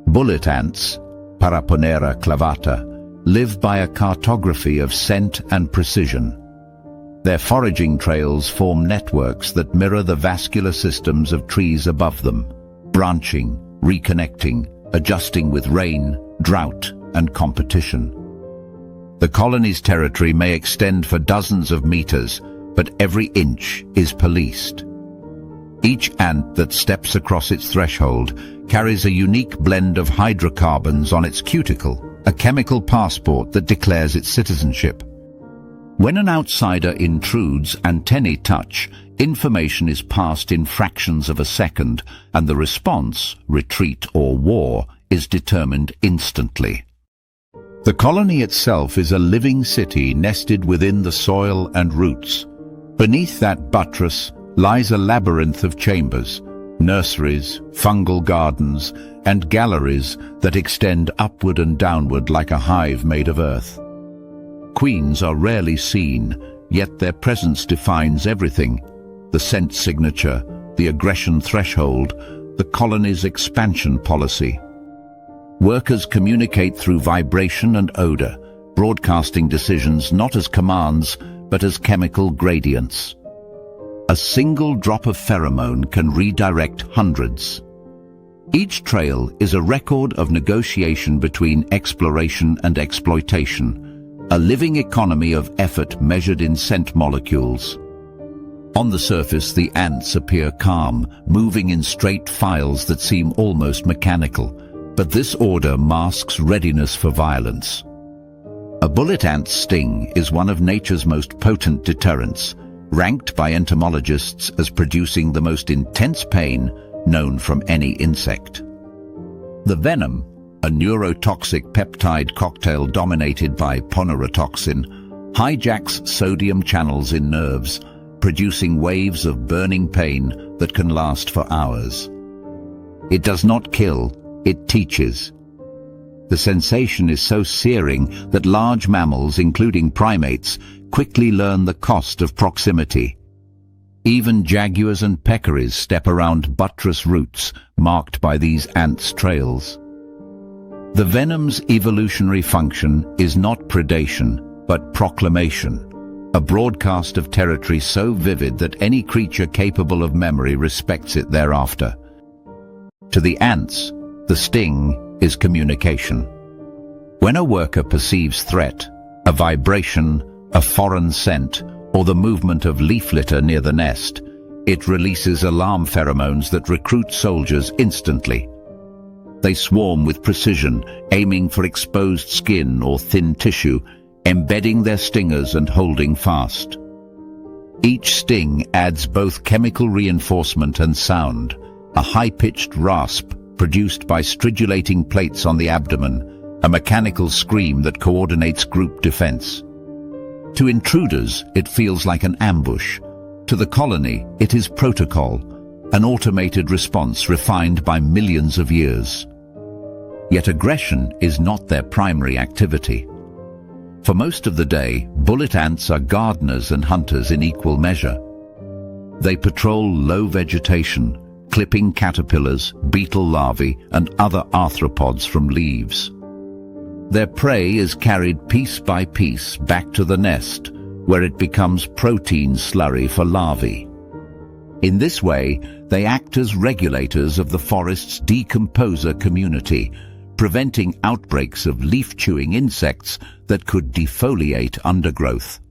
Bullet ants, Paraponera clavata, live by a cartography of scent and precision. Their foraging trails form networks that mirror the vascular systems of trees above them, branching, reconnecting, adjusting with rain, drought, and competition. The colony's territory may extend for dozens of meters, but every inch is policed. Each ant that steps across its threshold carries a unique blend of hydrocarbons on its cuticle, a chemical passport that declares its citizenship. When an outsider intrudes, antennae touch, information is passed in fractions of a second, and the response, retreat or war, is determined instantly. The colony itself is a living city nested within the soil and roots. Beneath that buttress lies a labyrinth of chambers, nurseries, fungal gardens, and galleries that extend upward and downward like a hive made of earth. Queens are rarely seen, yet their presence defines everything: the scent signature, the aggression threshold, the colony's expansion policy. Workers communicate through vibration and odor, broadcasting decisions not as commands, but as chemical gradients. A single drop of pheromone can redirect hundreds. Each trail is a record of negotiation between exploration and exploitation, a living economy of effort measured in scent molecules. On the surface, the ants appear calm, moving in straight files that seem almost mechanical, but this order masks readiness for violence. A bullet ant's sting is one of nature's most potent deterrents, ranked by entomologists as producing the most intense pain known from any insect. The venom, a neurotoxic peptide cocktail dominated by ponerotoxin, hijacks sodium channels in nerves, producing waves of burning pain that can last for hours. It does not kill, it teaches. The sensation is so searing that large mammals, including primates, quickly learn the cost of proximity. Even jaguars and peccaries step around buttress roots marked by these ants' trails. The venom's evolutionary function is not predation, but proclamation, a broadcast of territory so vivid that any creature capable of memory respects it thereafter. To the ants, the sting is communication. When a worker perceives threat, a vibration, a foreign scent, or the movement of leaf litter near the nest, it releases alarm pheromones that recruit soldiers instantly. They swarm with precision, aiming for exposed skin or thin tissue, embedding their stingers and holding fast. Each sting adds both chemical reinforcement and sound, a high-pitched rasp produced by stridulating plates on the abdomen, a mechanical scream that coordinates group defense. To intruders, it feels like an ambush. To the colony, it is protocol, an automated response refined by millions of years. Yet aggression is not their primary activity. For most of the day, bullet ants are gardeners and hunters in equal measure. They patrol low vegetation, clipping caterpillars, beetle larvae, and other arthropods from leaves. Their prey is carried piece by piece back to the nest, where it becomes protein slurry for larvae. In this way, they act as regulators of the forest's decomposer community, preventing outbreaks of leaf-chewing insects that could defoliate undergrowth.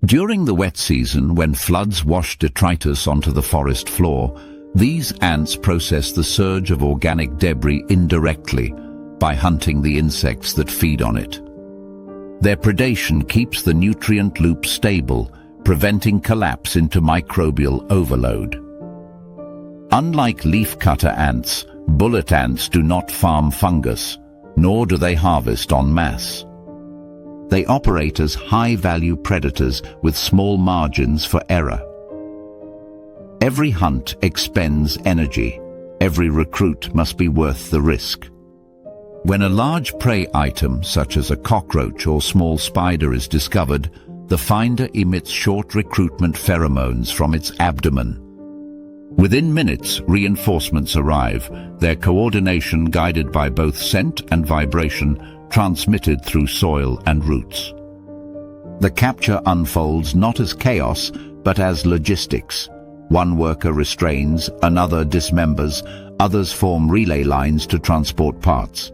During the wet season, when floods wash detritus onto the forest floor, these ants process the surge of organic debris indirectly by hunting the insects that feed on it. Their predation keeps the nutrient loop stable, preventing collapse into microbial overload. Unlike leafcutter ants, bullet ants do not farm fungus, nor do they harvest en masse. They operate as high-value predators with small margins for error. Every hunt expends energy. Every recruit must be worth the risk. When a large prey item, such as a cockroach or small spider, is discovered, the finder emits short recruitment pheromones from its abdomen. Within minutes, reinforcements arrive, their coordination guided by both scent and vibration, transmitted through soil and roots. The capture unfolds not as chaos, but as logistics. One worker restrains, another dismembers, others form relay lines to transport parts.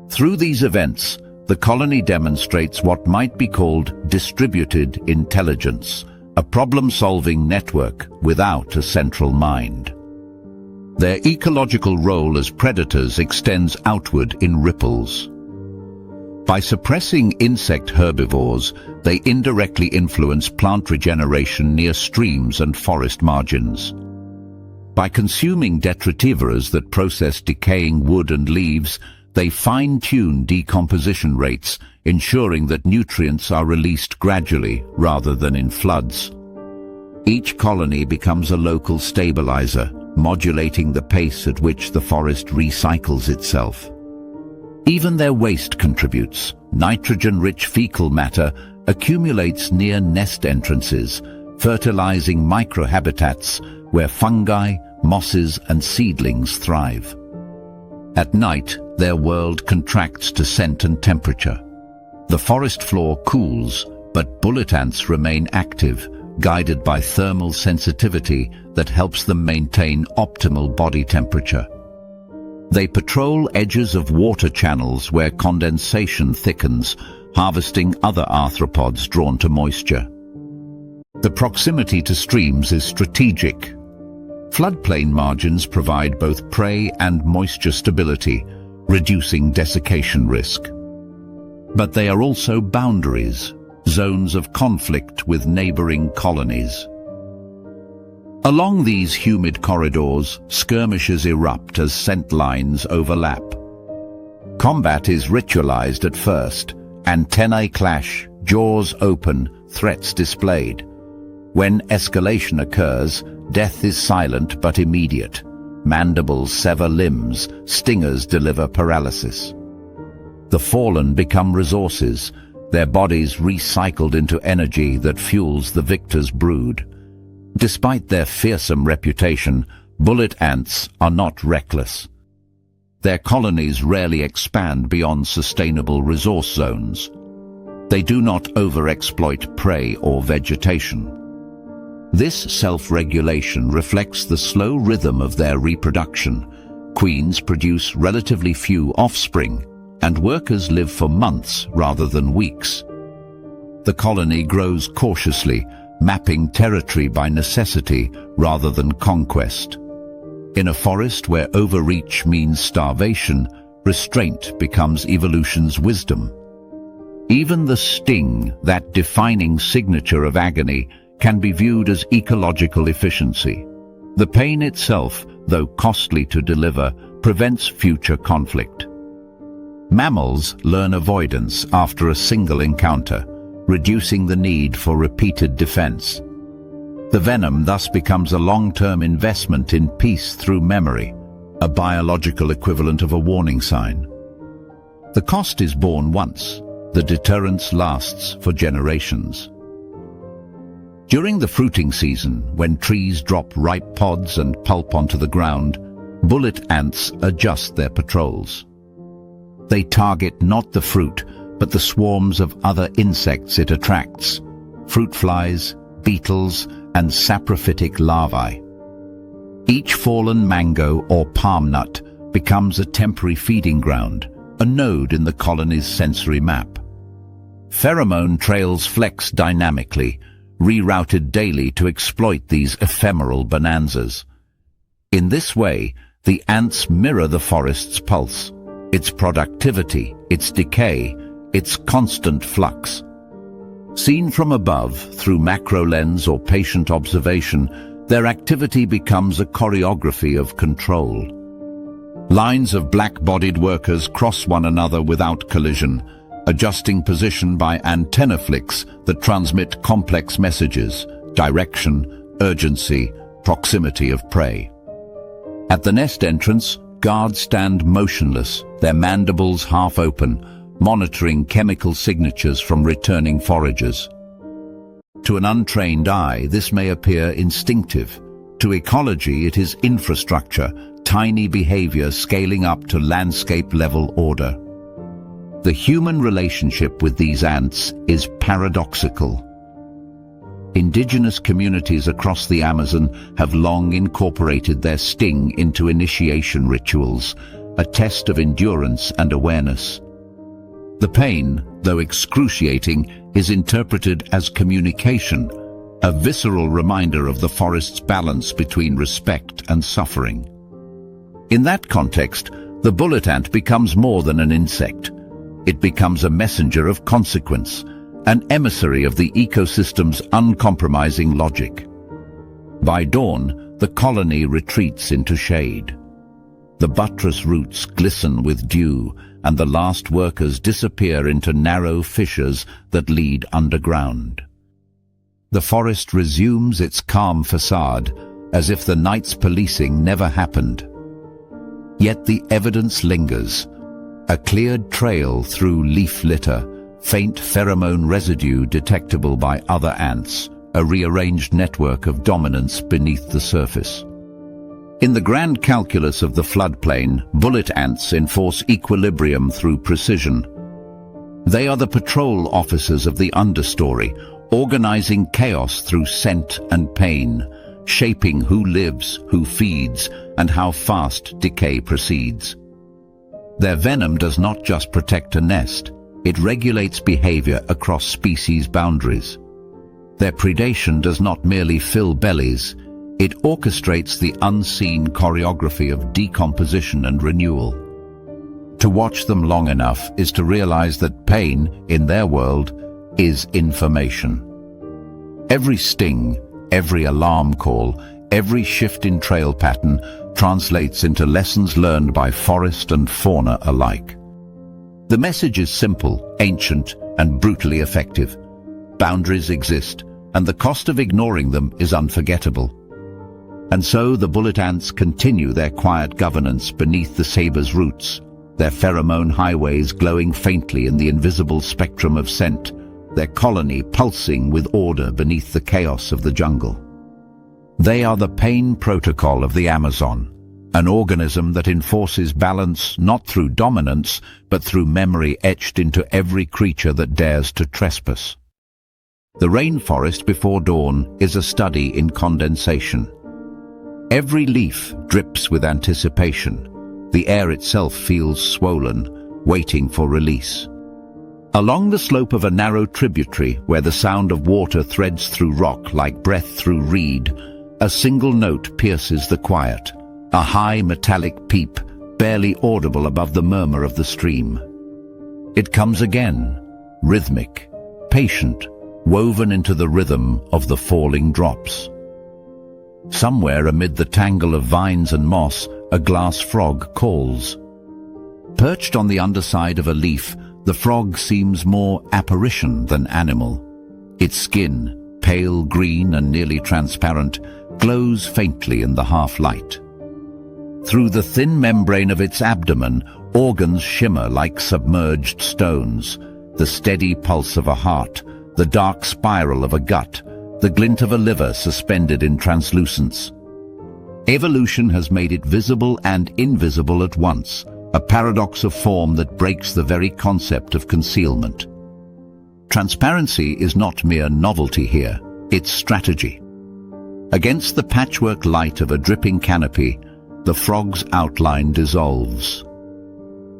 Through these events, the colony demonstrates what might be called distributed intelligence, a problem-solving network without a central mind. Their ecological role as predators extends outward in ripples. By suppressing insect herbivores, they indirectly influence plant regeneration near streams and forest margins. By consuming detritivores that process decaying wood and leaves, they fine-tune decomposition rates, ensuring that nutrients are released gradually rather than in floods. Each colony becomes a local stabilizer, modulating the pace at which the forest recycles itself. Even their waste contributes. Nitrogen-rich fecal matter accumulates near nest entrances, fertilizing microhabitats where fungi, mosses, and seedlings thrive. At night, their world contracts to scent and temperature. The forest floor cools, but bullet ants remain active, guided by thermal sensitivity that helps them maintain optimal body temperature. They patrol edges of water channels where condensation thickens, harvesting other arthropods drawn to moisture. The proximity to streams is strategic. Floodplain margins provide both prey and moisture stability, reducing desiccation risk. But they are also boundaries, zones of conflict with neighboring colonies. Along these humid corridors, skirmishes erupt as scent lines overlap. Combat is ritualized at first. Antennae clash, jaws open, threats displayed. When escalation occurs, death is silent but immediate. Mandibles sever limbs, stingers deliver paralysis. The fallen become resources, their bodies recycled into energy that fuels the victor's brood. Despite their fearsome reputation, bullet ants are not reckless. Their colonies rarely expand beyond sustainable resource zones. They do not overexploit prey or vegetation. This self-regulation reflects the slow rhythm of their reproduction. Queens produce relatively few offspring, and workers live for months rather than weeks. The colony grows cautiously, mapping territory by necessity rather than conquest. In a forest where overreach means starvation, restraint becomes evolution's wisdom. Even the sting, that defining signature of agony, can be viewed as ecological efficiency. The pain itself, though costly to deliver, prevents future conflict. Mammals learn avoidance after a single encounter, reducing the need for repeated defense. The venom thus becomes a long-term investment in peace through memory, a biological equivalent of a warning sign. The cost is borne once, the deterrence lasts for generations. During the fruiting season, when trees drop ripe pods and pulp onto the ground, bullet ants adjust their patrols. They target not the fruit, but the swarms of other insects it attracts, fruit flies, beetles, and saprophytic larvae. Each fallen mango or palm nut becomes a temporary feeding ground, a node in the colony's sensory map. Pheromone trails flex dynamically, rerouted daily to exploit these ephemeral bonanzas. In this way, the ants mirror the forest's pulse, its productivity, its decay, its constant flux. Seen from above, through macro lens or patient observation, their activity becomes a choreography of control. Lines of black-bodied workers cross one another without collision, adjusting position by antenna flicks that transmit complex messages, direction, urgency, proximity of prey. At the nest entrance, guards stand motionless, their mandibles half open, monitoring chemical signatures from returning foragers. To an untrained eye, this may appear instinctive. To ecology, it is infrastructure, tiny behavior scaling up to landscape-level order. The human relationship with these ants is paradoxical. Indigenous communities across the Amazon have long incorporated their sting into initiation rituals, a test of endurance and awareness. The pain, though excruciating, is interpreted as communication, a visceral reminder of the forest's balance between respect and suffering. In that context, the bullet ant becomes more than an insect. It becomes a messenger of consequence, an emissary of the ecosystem's uncompromising logic. By dawn, the colony retreats into shade. The buttress roots glisten with dew, and the last workers disappear into narrow fissures that lead underground. The forest resumes its calm facade, as if the night's policing never happened. Yet the evidence lingers, a cleared trail through leaf litter, faint pheromone residue detectable by other ants, a rearranged network of dominance beneath the surface. In the grand calculus of the floodplain, bullet ants enforce equilibrium through precision. They are the patrol officers of the understory, organizing chaos through scent and pain, shaping who lives, who feeds, and how fast decay proceeds. Their venom does not just protect a nest, it regulates behavior across species boundaries. Their predation does not merely fill bellies, it orchestrates the unseen choreography of decomposition and renewal. To watch them long enough is to realize that pain, in their world, is information. Every sting, every alarm call, every shift in trail pattern translates into lessons learned by forest and fauna alike. The message is simple, ancient, and brutally effective. Boundaries exist, and the cost of ignoring them is unforgettable. And so the bullet ants continue their quiet governance beneath the saber's roots, their pheromone highways glowing faintly in the invisible spectrum of scent, their colony pulsing with order beneath the chaos of the jungle. They are the pain protocol of the Amazon, an organism that enforces balance not through dominance, but through memory etched into every creature that dares to trespass. The rainforest before dawn is a study in condensation. Every leaf drips with anticipation. The air itself feels swollen, waiting for release. Along the slope of a narrow tributary where the sound of water threads through rock like breath through reed, a single note pierces the quiet, a high metallic peep, barely audible above the murmur of the stream. It comes again, rhythmic, patient, woven into the rhythm of the falling drops. Somewhere amid the tangle of vines and moss, a glass frog calls. Perched on the underside of a leaf, the frog seems more apparition than animal. Its skin, pale green and nearly transparent, glows faintly in the half-light. Through the thin membrane of its abdomen, organs shimmer like submerged stones, the steady pulse of a heart, the dark spiral of a gut, the glint of a liver suspended in translucence. Evolution has made it visible and invisible at once, a paradox of form that breaks the very concept of concealment. Transparency is not mere novelty here, it's strategy. Against the patchwork light of a dripping canopy, the frog's outline dissolves.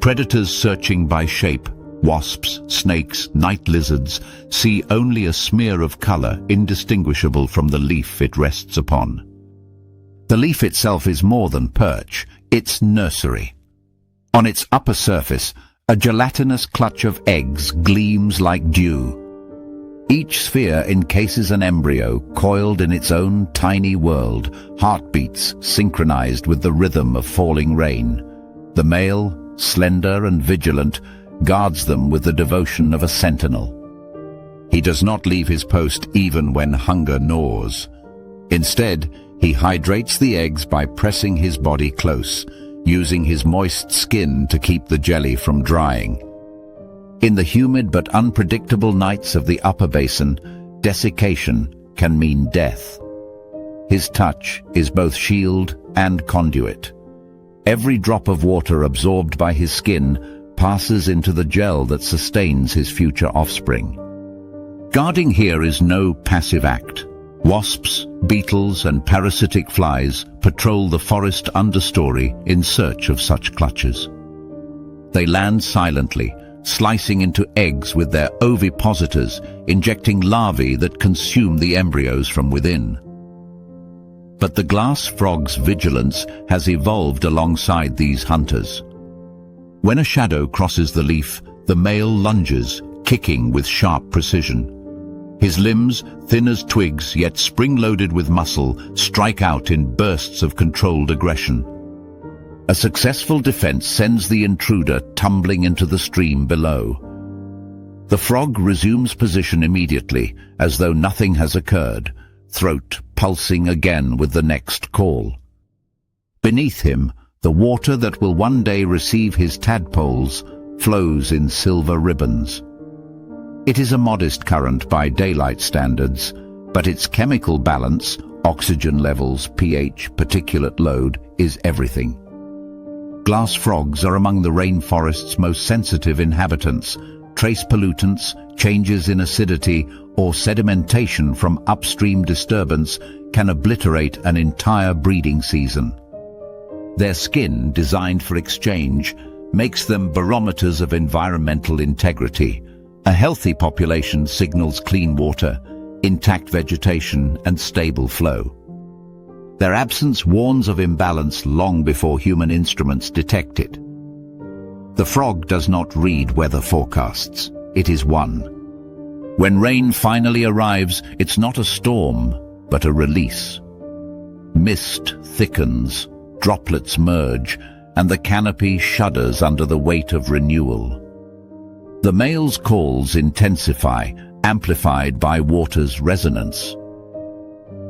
Predators searching by shape, wasps, snakes, night lizards, see only a smear of color indistinguishable from the leaf it rests upon. The leaf itself is more than perch, it's nursery. On its upper surface, a gelatinous clutch of eggs gleams like dew. Each sphere encases an embryo coiled in its own tiny world, heartbeats synchronized with the rhythm of falling rain. The male, slender and vigilant, guards them with the devotion of a sentinel. He does not leave his post even when hunger gnaws. Instead, he hydrates the eggs by pressing his body close, using his moist skin to keep the jelly from drying. In the humid but unpredictable nights of the upper basin, desiccation can mean death. His touch is both shield and conduit. Every drop of water absorbed by his skin passes into the gel that sustains his future offspring. Guarding here is no passive act. Wasps, beetles, and parasitic flies patrol the forest understory in search of such clutches. They land silently, slicing into eggs with their ovipositors, injecting larvae that consume the embryos from within. But the glass frog's vigilance has evolved alongside these hunters. When a shadow crosses the leaf, the male lunges, kicking with sharp precision. His limbs, thin as twigs yet spring-loaded with muscle, strike out in bursts of controlled aggression. A successful defense sends the intruder tumbling into the stream below. The frog resumes position immediately, as though nothing has occurred, throat pulsing again with the next call. Beneath him, the water that will one day receive his tadpoles flows in silver ribbons. It is a modest current by daylight standards, but its chemical balance, oxygen levels, pH, particulate load, is everything. Glass frogs are among the rainforest's most sensitive inhabitants. Trace pollutants, changes in acidity, or sedimentation from upstream disturbance can obliterate an entire breeding season. Their skin, designed for exchange, makes them barometers of environmental integrity. A healthy population signals clean water, intact vegetation, and stable flow. Their absence warns of imbalance long before human instruments detect it. The frog does not read weather forecasts. It is one. When rain finally arrives, it's not a storm, but a release. Mist thickens, droplets merge, and the canopy shudders under the weight of renewal. The male's calls intensify, amplified by water's resonance.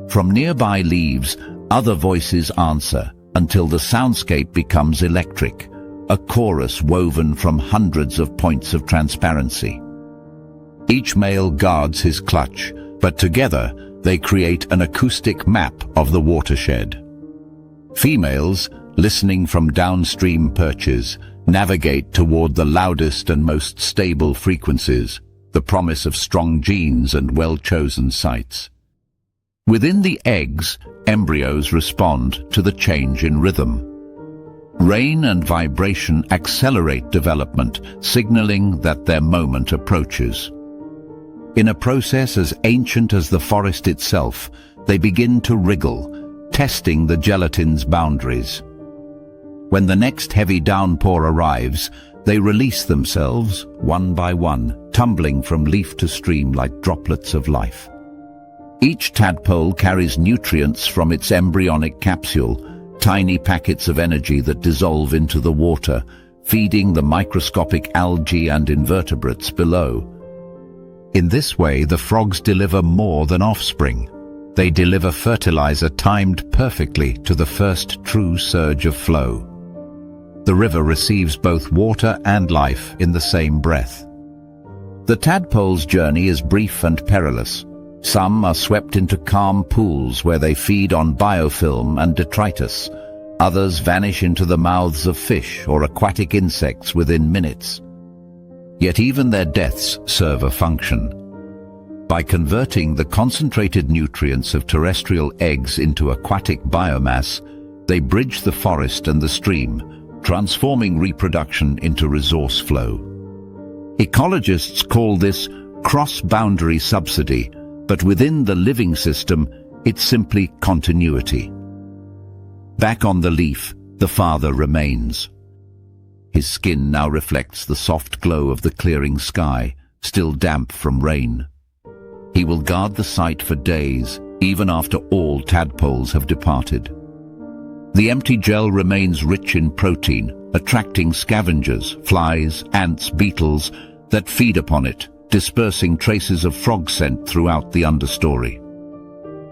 From nearby leaves, other voices answer until the soundscape becomes electric, a chorus woven from hundreds of points of transparency. Each male guards his clutch, but together they create an acoustic map of the watershed. Females, listening from downstream perches, navigate toward the loudest and most stable frequencies, the promise of strong genes and well-chosen sites. Within the eggs, embryos respond to the change in rhythm. Rain and vibration accelerate development, signaling that their moment approaches. In a process as ancient as the forest itself, they begin to wriggle, testing the gelatin's boundaries. When the next heavy downpour arrives, they release themselves, one by one, tumbling from leaf to stream like droplets of life. Each tadpole carries nutrients from its embryonic capsule, tiny packets of energy that dissolve into the water, feeding the microscopic algae and invertebrates below. In this way, the frogs deliver more than offspring. They deliver fertilizer timed perfectly to the first true surge of flow. The river receives both water and life in the same breath. The tadpole's journey is brief and perilous. Some are swept into calm pools where they feed on biofilm and detritus. Others vanish into the mouths of fish or aquatic insects within minutes. Yet even their deaths serve a function. By converting the concentrated nutrients of terrestrial eggs into aquatic biomass, they bridge the forest and the stream, transforming reproduction into resource flow. Ecologists call this cross-boundary subsidy, but within the living system, it's simply continuity. Back on the leaf, the father remains. His skin now reflects the soft glow of the clearing sky, still damp from rain. He will guard the site for days, even after all tadpoles have departed. The empty gel remains rich in protein, attracting scavengers, flies, ants, beetles that feed upon it, dispersing traces of frog scent throughout the understory.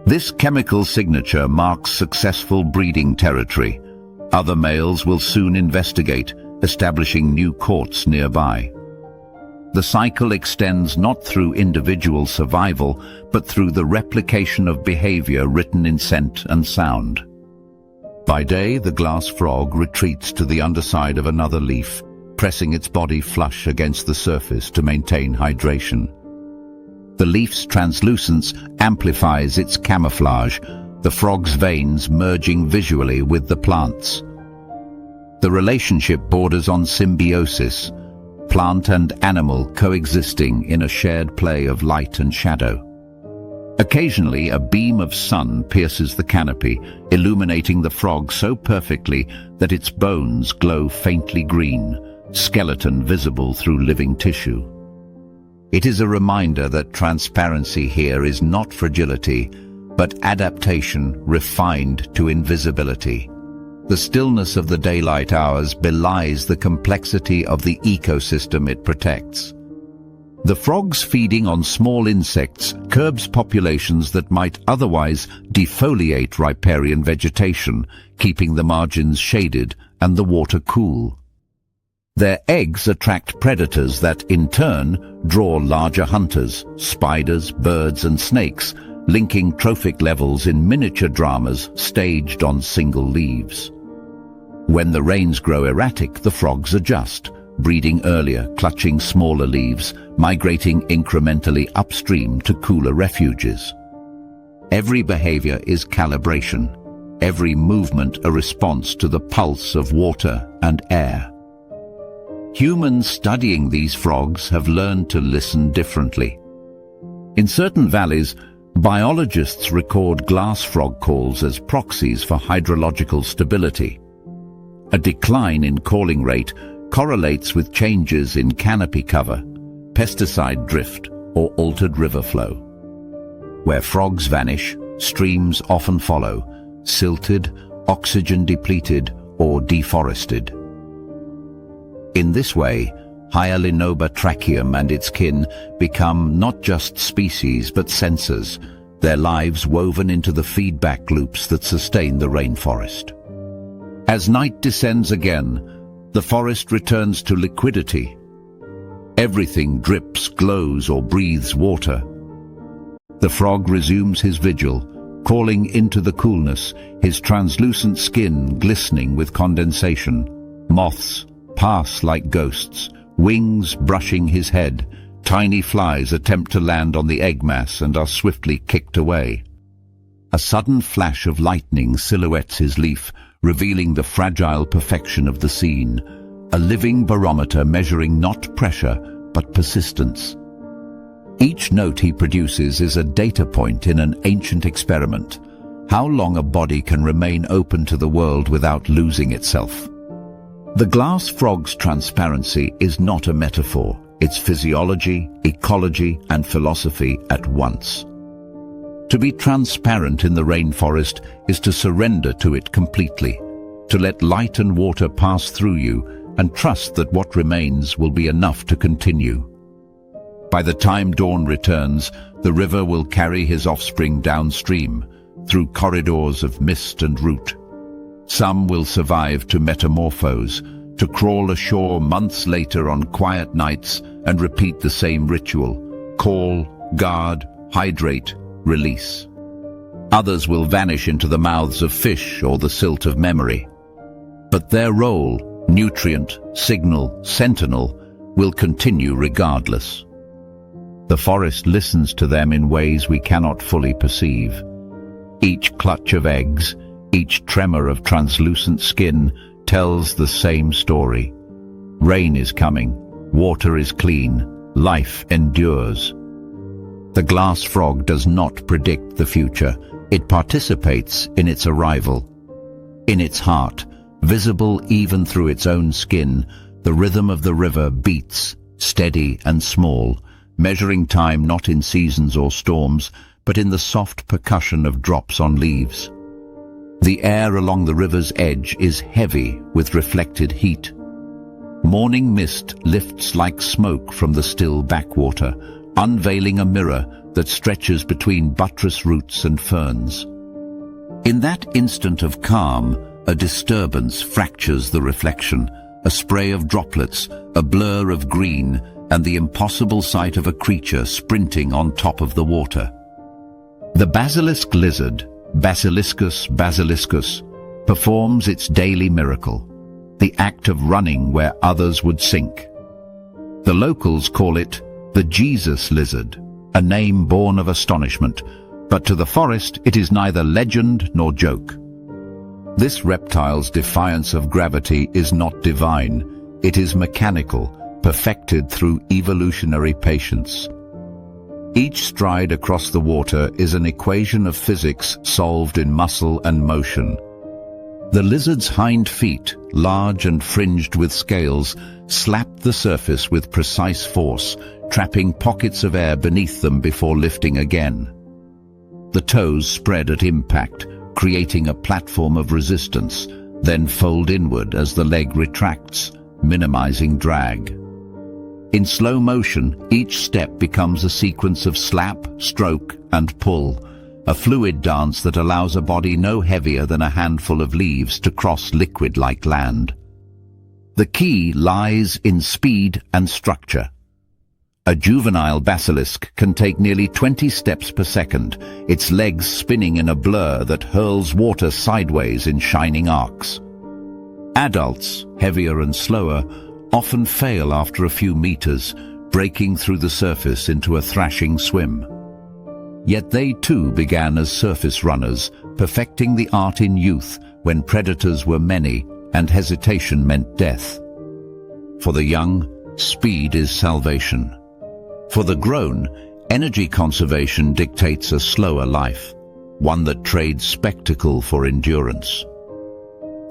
This chemical signature marks successful breeding territory. Other males will soon investigate, establishing new courts nearby. The cycle extends not through individual survival, but through the replication of behavior written in scent and sound. By day, the glass frog retreats to the underside of another leaf, pressing its body flush against the surface to maintain hydration. The leaf's translucence amplifies its camouflage, the frog's veins merging visually with the plant's. The relationship borders on symbiosis, plant and animal coexisting in a shared play of light and shadow. Occasionally, a beam of sun pierces the canopy, illuminating the frog so perfectly that its bones glow faintly green, skeleton visible through living tissue. It is a reminder that transparency here is not fragility, but adaptation refined to invisibility. The stillness of the daylight hours belies the complexity of the ecosystem it protects. The frogs feeding on small insects curbs populations that might otherwise defoliate riparian vegetation, keeping the margins shaded and the water cool. Their eggs attract predators that, in turn, draw larger hunters, spiders, birds and snakes, linking trophic levels in miniature dramas staged on single leaves. When the rains grow erratic, the frogs adjust, breeding earlier, clutching smaller leaves, migrating incrementally upstream to cooler refuges. Every behavior is calibration, every movement a response to the pulse of water and air. Humans studying these frogs have learned to listen differently. In certain valleys, biologists record glass frog calls as proxies for hydrological stability. A decline in calling rate correlates with changes in canopy cover, pesticide drift, or altered river flow. Where frogs vanish, streams often follow, silted, oxygen-depleted, or deforested. In this way, Hyalinoba tracheum and its kin become not just species but sensors, their lives woven into the feedback loops that sustain the rainforest. As night descends again, the forest returns to liquidity. Everything drips, glows, or breathes water. The frog resumes his vigil, calling into the coolness, his translucent skin glistening with condensation. Moths pass like ghosts, wings brushing his head. Tiny flies attempt to land on the egg mass and are swiftly kicked away. A sudden flash of lightning silhouettes his leaf, revealing the fragile perfection of the scene, a living barometer measuring not pressure but persistence. Each note he produces is a data point in an ancient experiment, how long a body can remain open to the world without losing itself. The glass frog's transparency is not a metaphor, it's physiology, ecology, and philosophy at once. To be transparent in the rainforest is to surrender to it completely, to let light and water pass through you and trust that what remains will be enough to continue. By the time dawn returns, the river will carry his offspring downstream, through corridors of mist and root. Some will survive to metamorphose, to crawl ashore months later on quiet nights and repeat the same ritual: call, guard, hydrate, release. Others will vanish into the mouths of fish or the silt of memory. But their role, nutrient, signal, sentinel, will continue regardless. The forest listens to them in ways we cannot fully perceive. Each clutch of eggs, each tremor of translucent skin tells the same story. Rain is coming, water is clean, life endures. The glass frog does not predict the future, it participates in its arrival. In its heart, visible even through its own skin, the rhythm of the river beats, steady and small, measuring time not in seasons or storms, but in the soft percussion of drops on leaves. The air along the river's edge is heavy with reflected heat. Morning mist lifts like smoke from the still backwater, unveiling a mirror that stretches between buttress roots and ferns. In that instant of calm, a disturbance fractures the reflection, a spray of droplets, a blur of green, and the impossible sight of a creature sprinting on top of the water. The basilisk lizard, Basiliscus basiliscus, performs its daily miracle, the act of running where others would sink. The locals call it the Jesus lizard, a name born of astonishment, but to the forest it is neither legend nor joke. This reptile's defiance of gravity is not divine, it is mechanical, perfected through evolutionary patience. Each stride across the water is an equation of physics solved in muscle and motion. The lizard's hind feet, large and fringed with scales, slap the surface with precise force, trapping pockets of air beneath them before lifting again. The toes spread at impact, creating a platform of resistance, then fold inward as the leg retracts, minimizing drag. In slow motion, each step becomes a sequence of slap, stroke, and pull, a fluid dance that allows a body no heavier than a handful of leaves to cross liquid-like land. The key lies in speed and structure. A juvenile basilisk can take nearly 20 steps per second, its legs spinning in a blur that hurls water sideways in shining arcs. Adults, heavier and slower, often fail after a few meters, breaking through the surface into a thrashing swim. Yet they too began as surface runners, perfecting the art in youth when predators were many and hesitation meant death. For the young, speed is salvation. For the grown, energy conservation dictates a slower life, one that trades spectacle for endurance.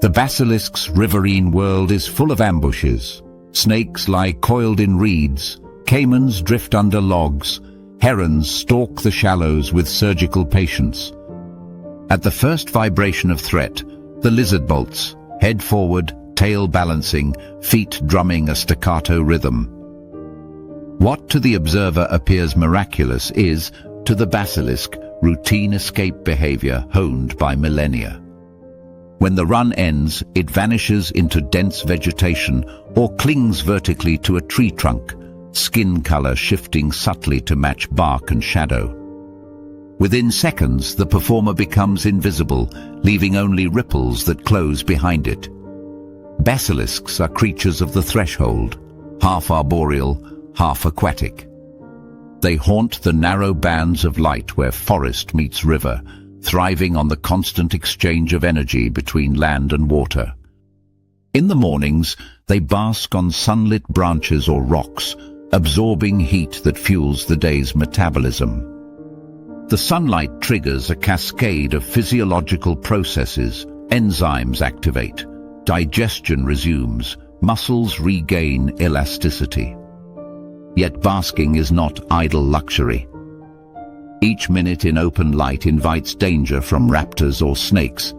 The basilisk's riverine world is full of ambushes, Snakes lie coiled in reeds, caimans drift under logs, herons stalk the shallows with surgical patience. At the first vibration of threat, the lizard bolts, head forward, tail balancing, feet drumming a staccato rhythm. What to the observer appears miraculous is, to the basilisk, routine escape behavior honed by millennia. When the run ends, it vanishes into dense vegetation or clings vertically to a tree trunk, skin color shifting subtly to match bark and shadow. Within seconds, the performer becomes invisible, leaving only ripples that close behind it. Basilisks are creatures of the threshold, half arboreal, half aquatic. They haunt the narrow bands of light where forest meets river, thriving on the constant exchange of energy between land and water. In the mornings, they bask on sunlit branches or rocks, absorbing heat that fuels the day's metabolism. The sunlight triggers a cascade of physiological processes. Enzymes activate, digestion resumes, muscles regain elasticity. Yet basking is not idle luxury. Each minute in open light invites danger from raptors or snakes.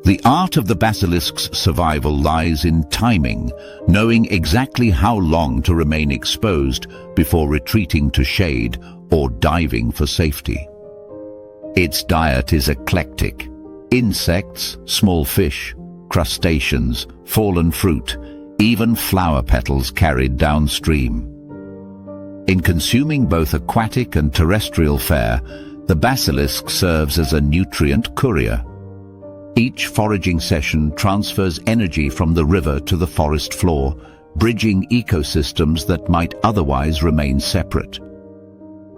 The art of the basilisk's survival lies in timing, knowing exactly how long to remain exposed before retreating to shade or diving for safety. Its diet is eclectic. Insects, small fish, crustaceans, fallen fruit, even flower petals carried downstream. In consuming both aquatic and terrestrial fare, the basilisk serves as a nutrient courier. Each foraging session transfers energy from the river to the forest floor, bridging ecosystems that might otherwise remain separate.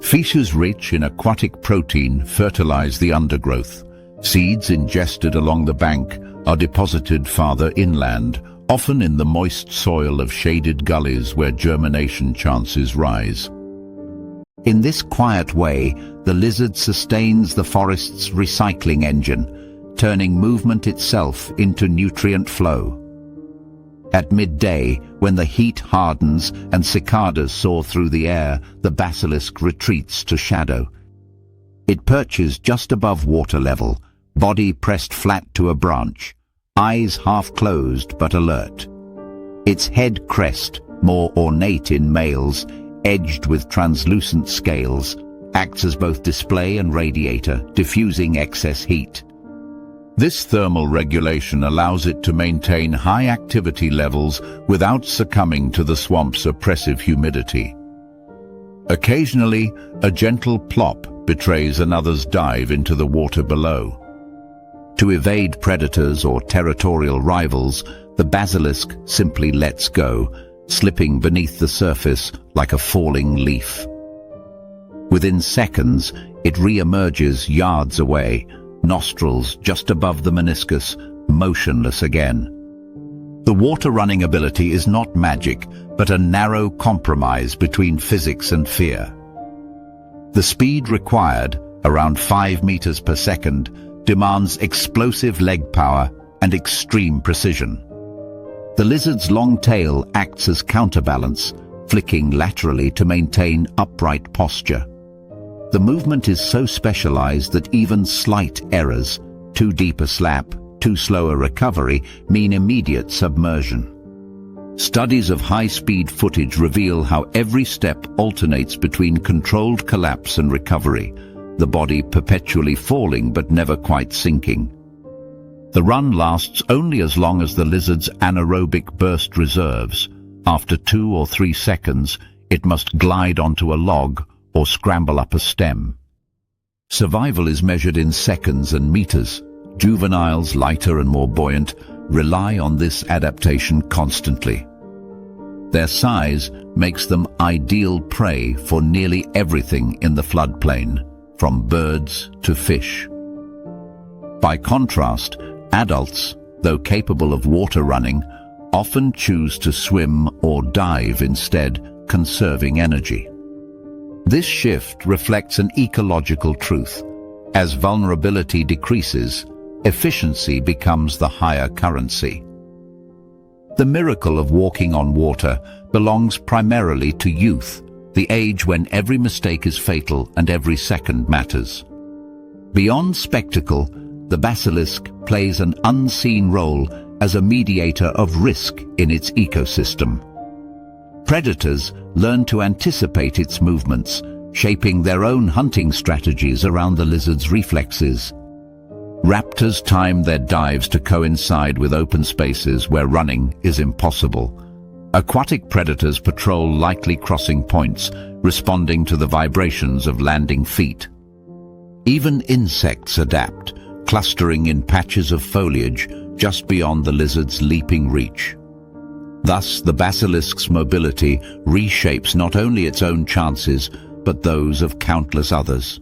Fishes rich in aquatic protein fertilize the undergrowth. Seeds ingested along the bank are deposited farther inland, often in the moist soil of shaded gullies where germination chances rise. In this quiet way, the lizard sustains the forest's recycling engine, turning movement itself into nutrient flow. At midday, when the heat hardens and cicadas soar through the air, the basilisk retreats to shadow. It perches just above water level, body pressed flat to a branch, eyes half closed but alert. Its head crest, more ornate in males, edged with translucent scales, acts as both display and radiator, diffusing excess heat. This thermal regulation allows it to maintain high activity levels without succumbing to the swamp's oppressive humidity. Occasionally, a gentle plop betrays another's dive into the water below. To evade predators or territorial rivals, the basilisk simply lets go, slipping beneath the surface like a falling leaf. Within seconds, it re-emerges yards away, nostrils just above the meniscus, motionless again. The water-running ability is not magic, but a narrow compromise between physics and fear. The speed required, around 5 meters per second, demands explosive leg power and extreme precision. The lizard's long tail acts as counterbalance, flicking laterally to maintain upright posture. The movement is so specialized that even slight errors, too deep a slap, too slow a recovery, mean immediate submersion. Studies of high-speed footage reveal how every step alternates between controlled collapse and recovery, the body perpetually falling but never quite sinking. The run lasts only as long as the lizard's anaerobic burst reserves. After 2 or 3 seconds, it must glide onto a log or scramble up a stem. Survival is measured in seconds and meters. Juveniles, lighter and more buoyant, rely on this adaptation constantly. Their size makes them ideal prey for nearly everything in the floodplain, from birds to fish. By contrast, adults, though capable of water running, often choose to swim or dive instead, conserving energy. This shift reflects an ecological truth. As vulnerability decreases, efficiency becomes the higher currency. The miracle of walking on water belongs primarily to youth, the age when every mistake is fatal and every second matters. Beyond spectacle, the basilisk plays an unseen role as a mediator of risk in its ecosystem. Predators learn to anticipate its movements, shaping their own hunting strategies around the lizard's reflexes. Raptors time their dives to coincide with open spaces where running is impossible. Aquatic predators patrol likely crossing points, responding to the vibrations of landing feet. Even insects adapt, clustering in patches of foliage just beyond the lizard's leaping reach. Thus, the basilisk's mobility reshapes not only its own chances, but those of countless others.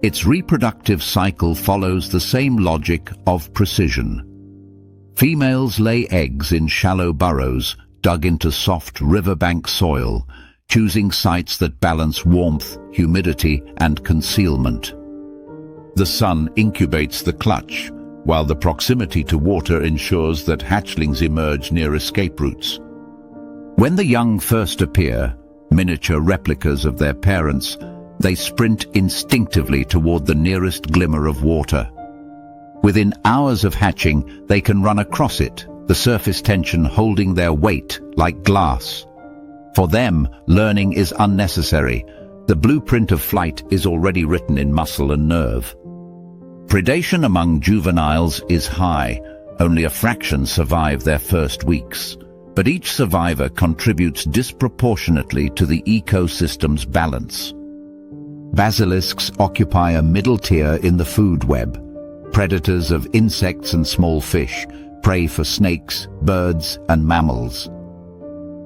Its reproductive cycle follows the same logic of precision. Females lay eggs in shallow burrows dug into soft riverbank soil, choosing sites that balance warmth, humidity, and concealment. The sun incubates the clutch, while the proximity to water ensures that hatchlings emerge near escape routes. When the young first appear, miniature replicas of their parents, they sprint instinctively toward the nearest glimmer of water. Within hours of hatching, they can run across it, the surface tension holding their weight like glass. For them, learning is unnecessary. The blueprint of flight is already written in muscle and nerve. Predation among juveniles is high. Only a fraction survive their first weeks. But each survivor contributes disproportionately to the ecosystem's balance. Basilisks occupy a middle tier in the food web. Predators of insects and small fish, prey for snakes, birds, and mammals.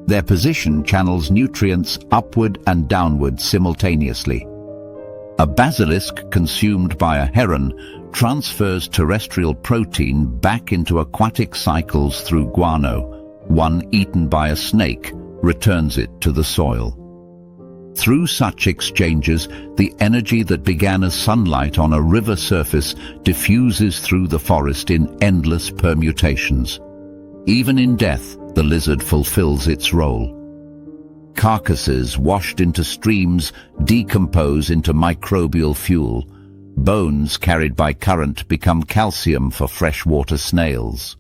Their position channels nutrients upward and downward simultaneously. A basilisk consumed by a heron transfers terrestrial protein back into aquatic cycles through guano. One eaten by a snake returns it to the soil. Through such exchanges, the energy that began as sunlight on a river surface diffuses through the forest in endless permutations. Even in death, the lizard fulfills its role. Carcasses washed into streams decompose into microbial fuel. Bones carried by current become calcium for freshwater snails.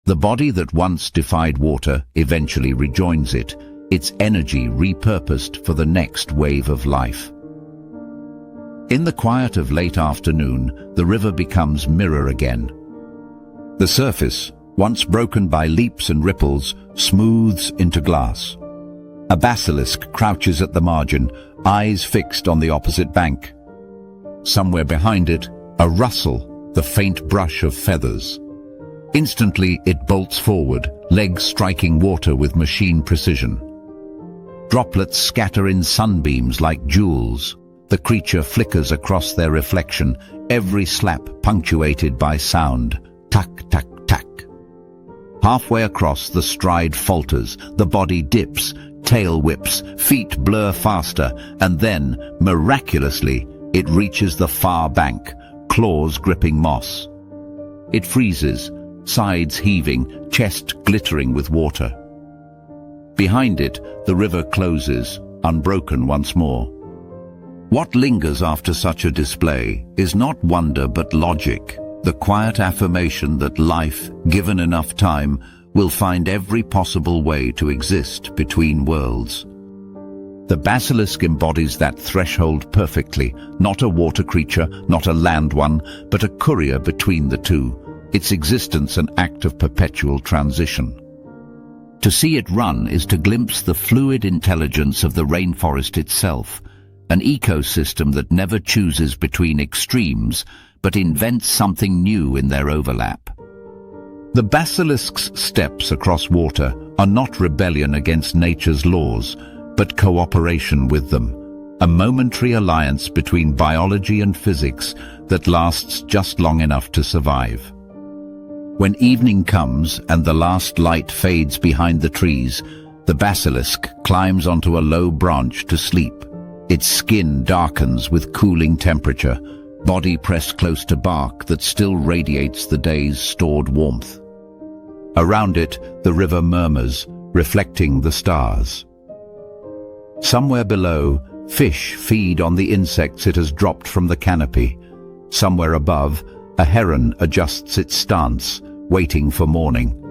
The body that once defied water eventually rejoins it, its energy repurposed for the next wave of life. In the quiet of late afternoon, the river becomes mirror again. The surface, once broken by leaps and ripples, smooths into glass. A basilisk crouches at the margin, eyes fixed on the opposite bank. Somewhere behind it, a rustle, the faint brush of feathers. Instantly, it bolts forward, legs striking water with machine precision. Droplets scatter in sunbeams like jewels. The creature flickers across their reflection, every slap punctuated by sound. Tuck, tuck, tuck. Halfway across, the stride falters, the body dips, tail whips, feet blur faster, and then, miraculously, it reaches the far bank, claws gripping moss. It freezes, sides heaving, chest glittering with water. Behind it, the river closes, unbroken once more. What lingers after such a display is not wonder but logic, the quiet affirmation that life, given enough time, will find every possible way to exist between worlds. The basilisk embodies that threshold perfectly, not a water creature, not a land one, but a courier between the two, its existence an act of perpetual transition. To see it run is to glimpse the fluid intelligence of the rainforest itself, an ecosystem that never chooses between extremes, but invents something new in their overlap. The basilisk's steps across water are not rebellion against nature's laws, but cooperation with them, a momentary alliance between biology and physics that lasts just long enough to survive. When evening comes and the last light fades behind the trees, the basilisk climbs onto a low branch to sleep. Its skin darkens with cooling temperature, body pressed close to bark that still radiates the day's stored warmth. Around it, the river murmurs, reflecting the stars. Somewhere below, fish feed on the insects it has dropped from the canopy. Somewhere above, a heron adjusts its stance, waiting for morning.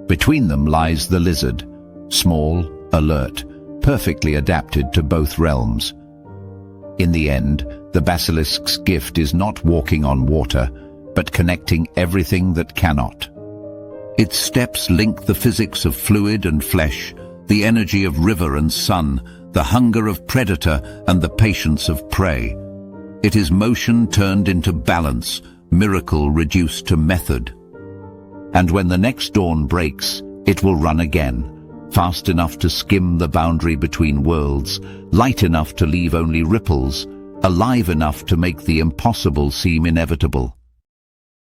Between them lies the lizard, small, alert, perfectly adapted to both realms. In the end, the basilisk's gift is not walking on water, but connecting everything that cannot. Its steps link the physics of fluid and flesh, the energy of river and sun, the hunger of predator and the patience of prey. It is motion turned into balance, miracle reduced to method. And when the next dawn breaks, it will run again, fast enough to skim the boundary between worlds, light enough to leave only ripples, alive enough to make the impossible seem inevitable.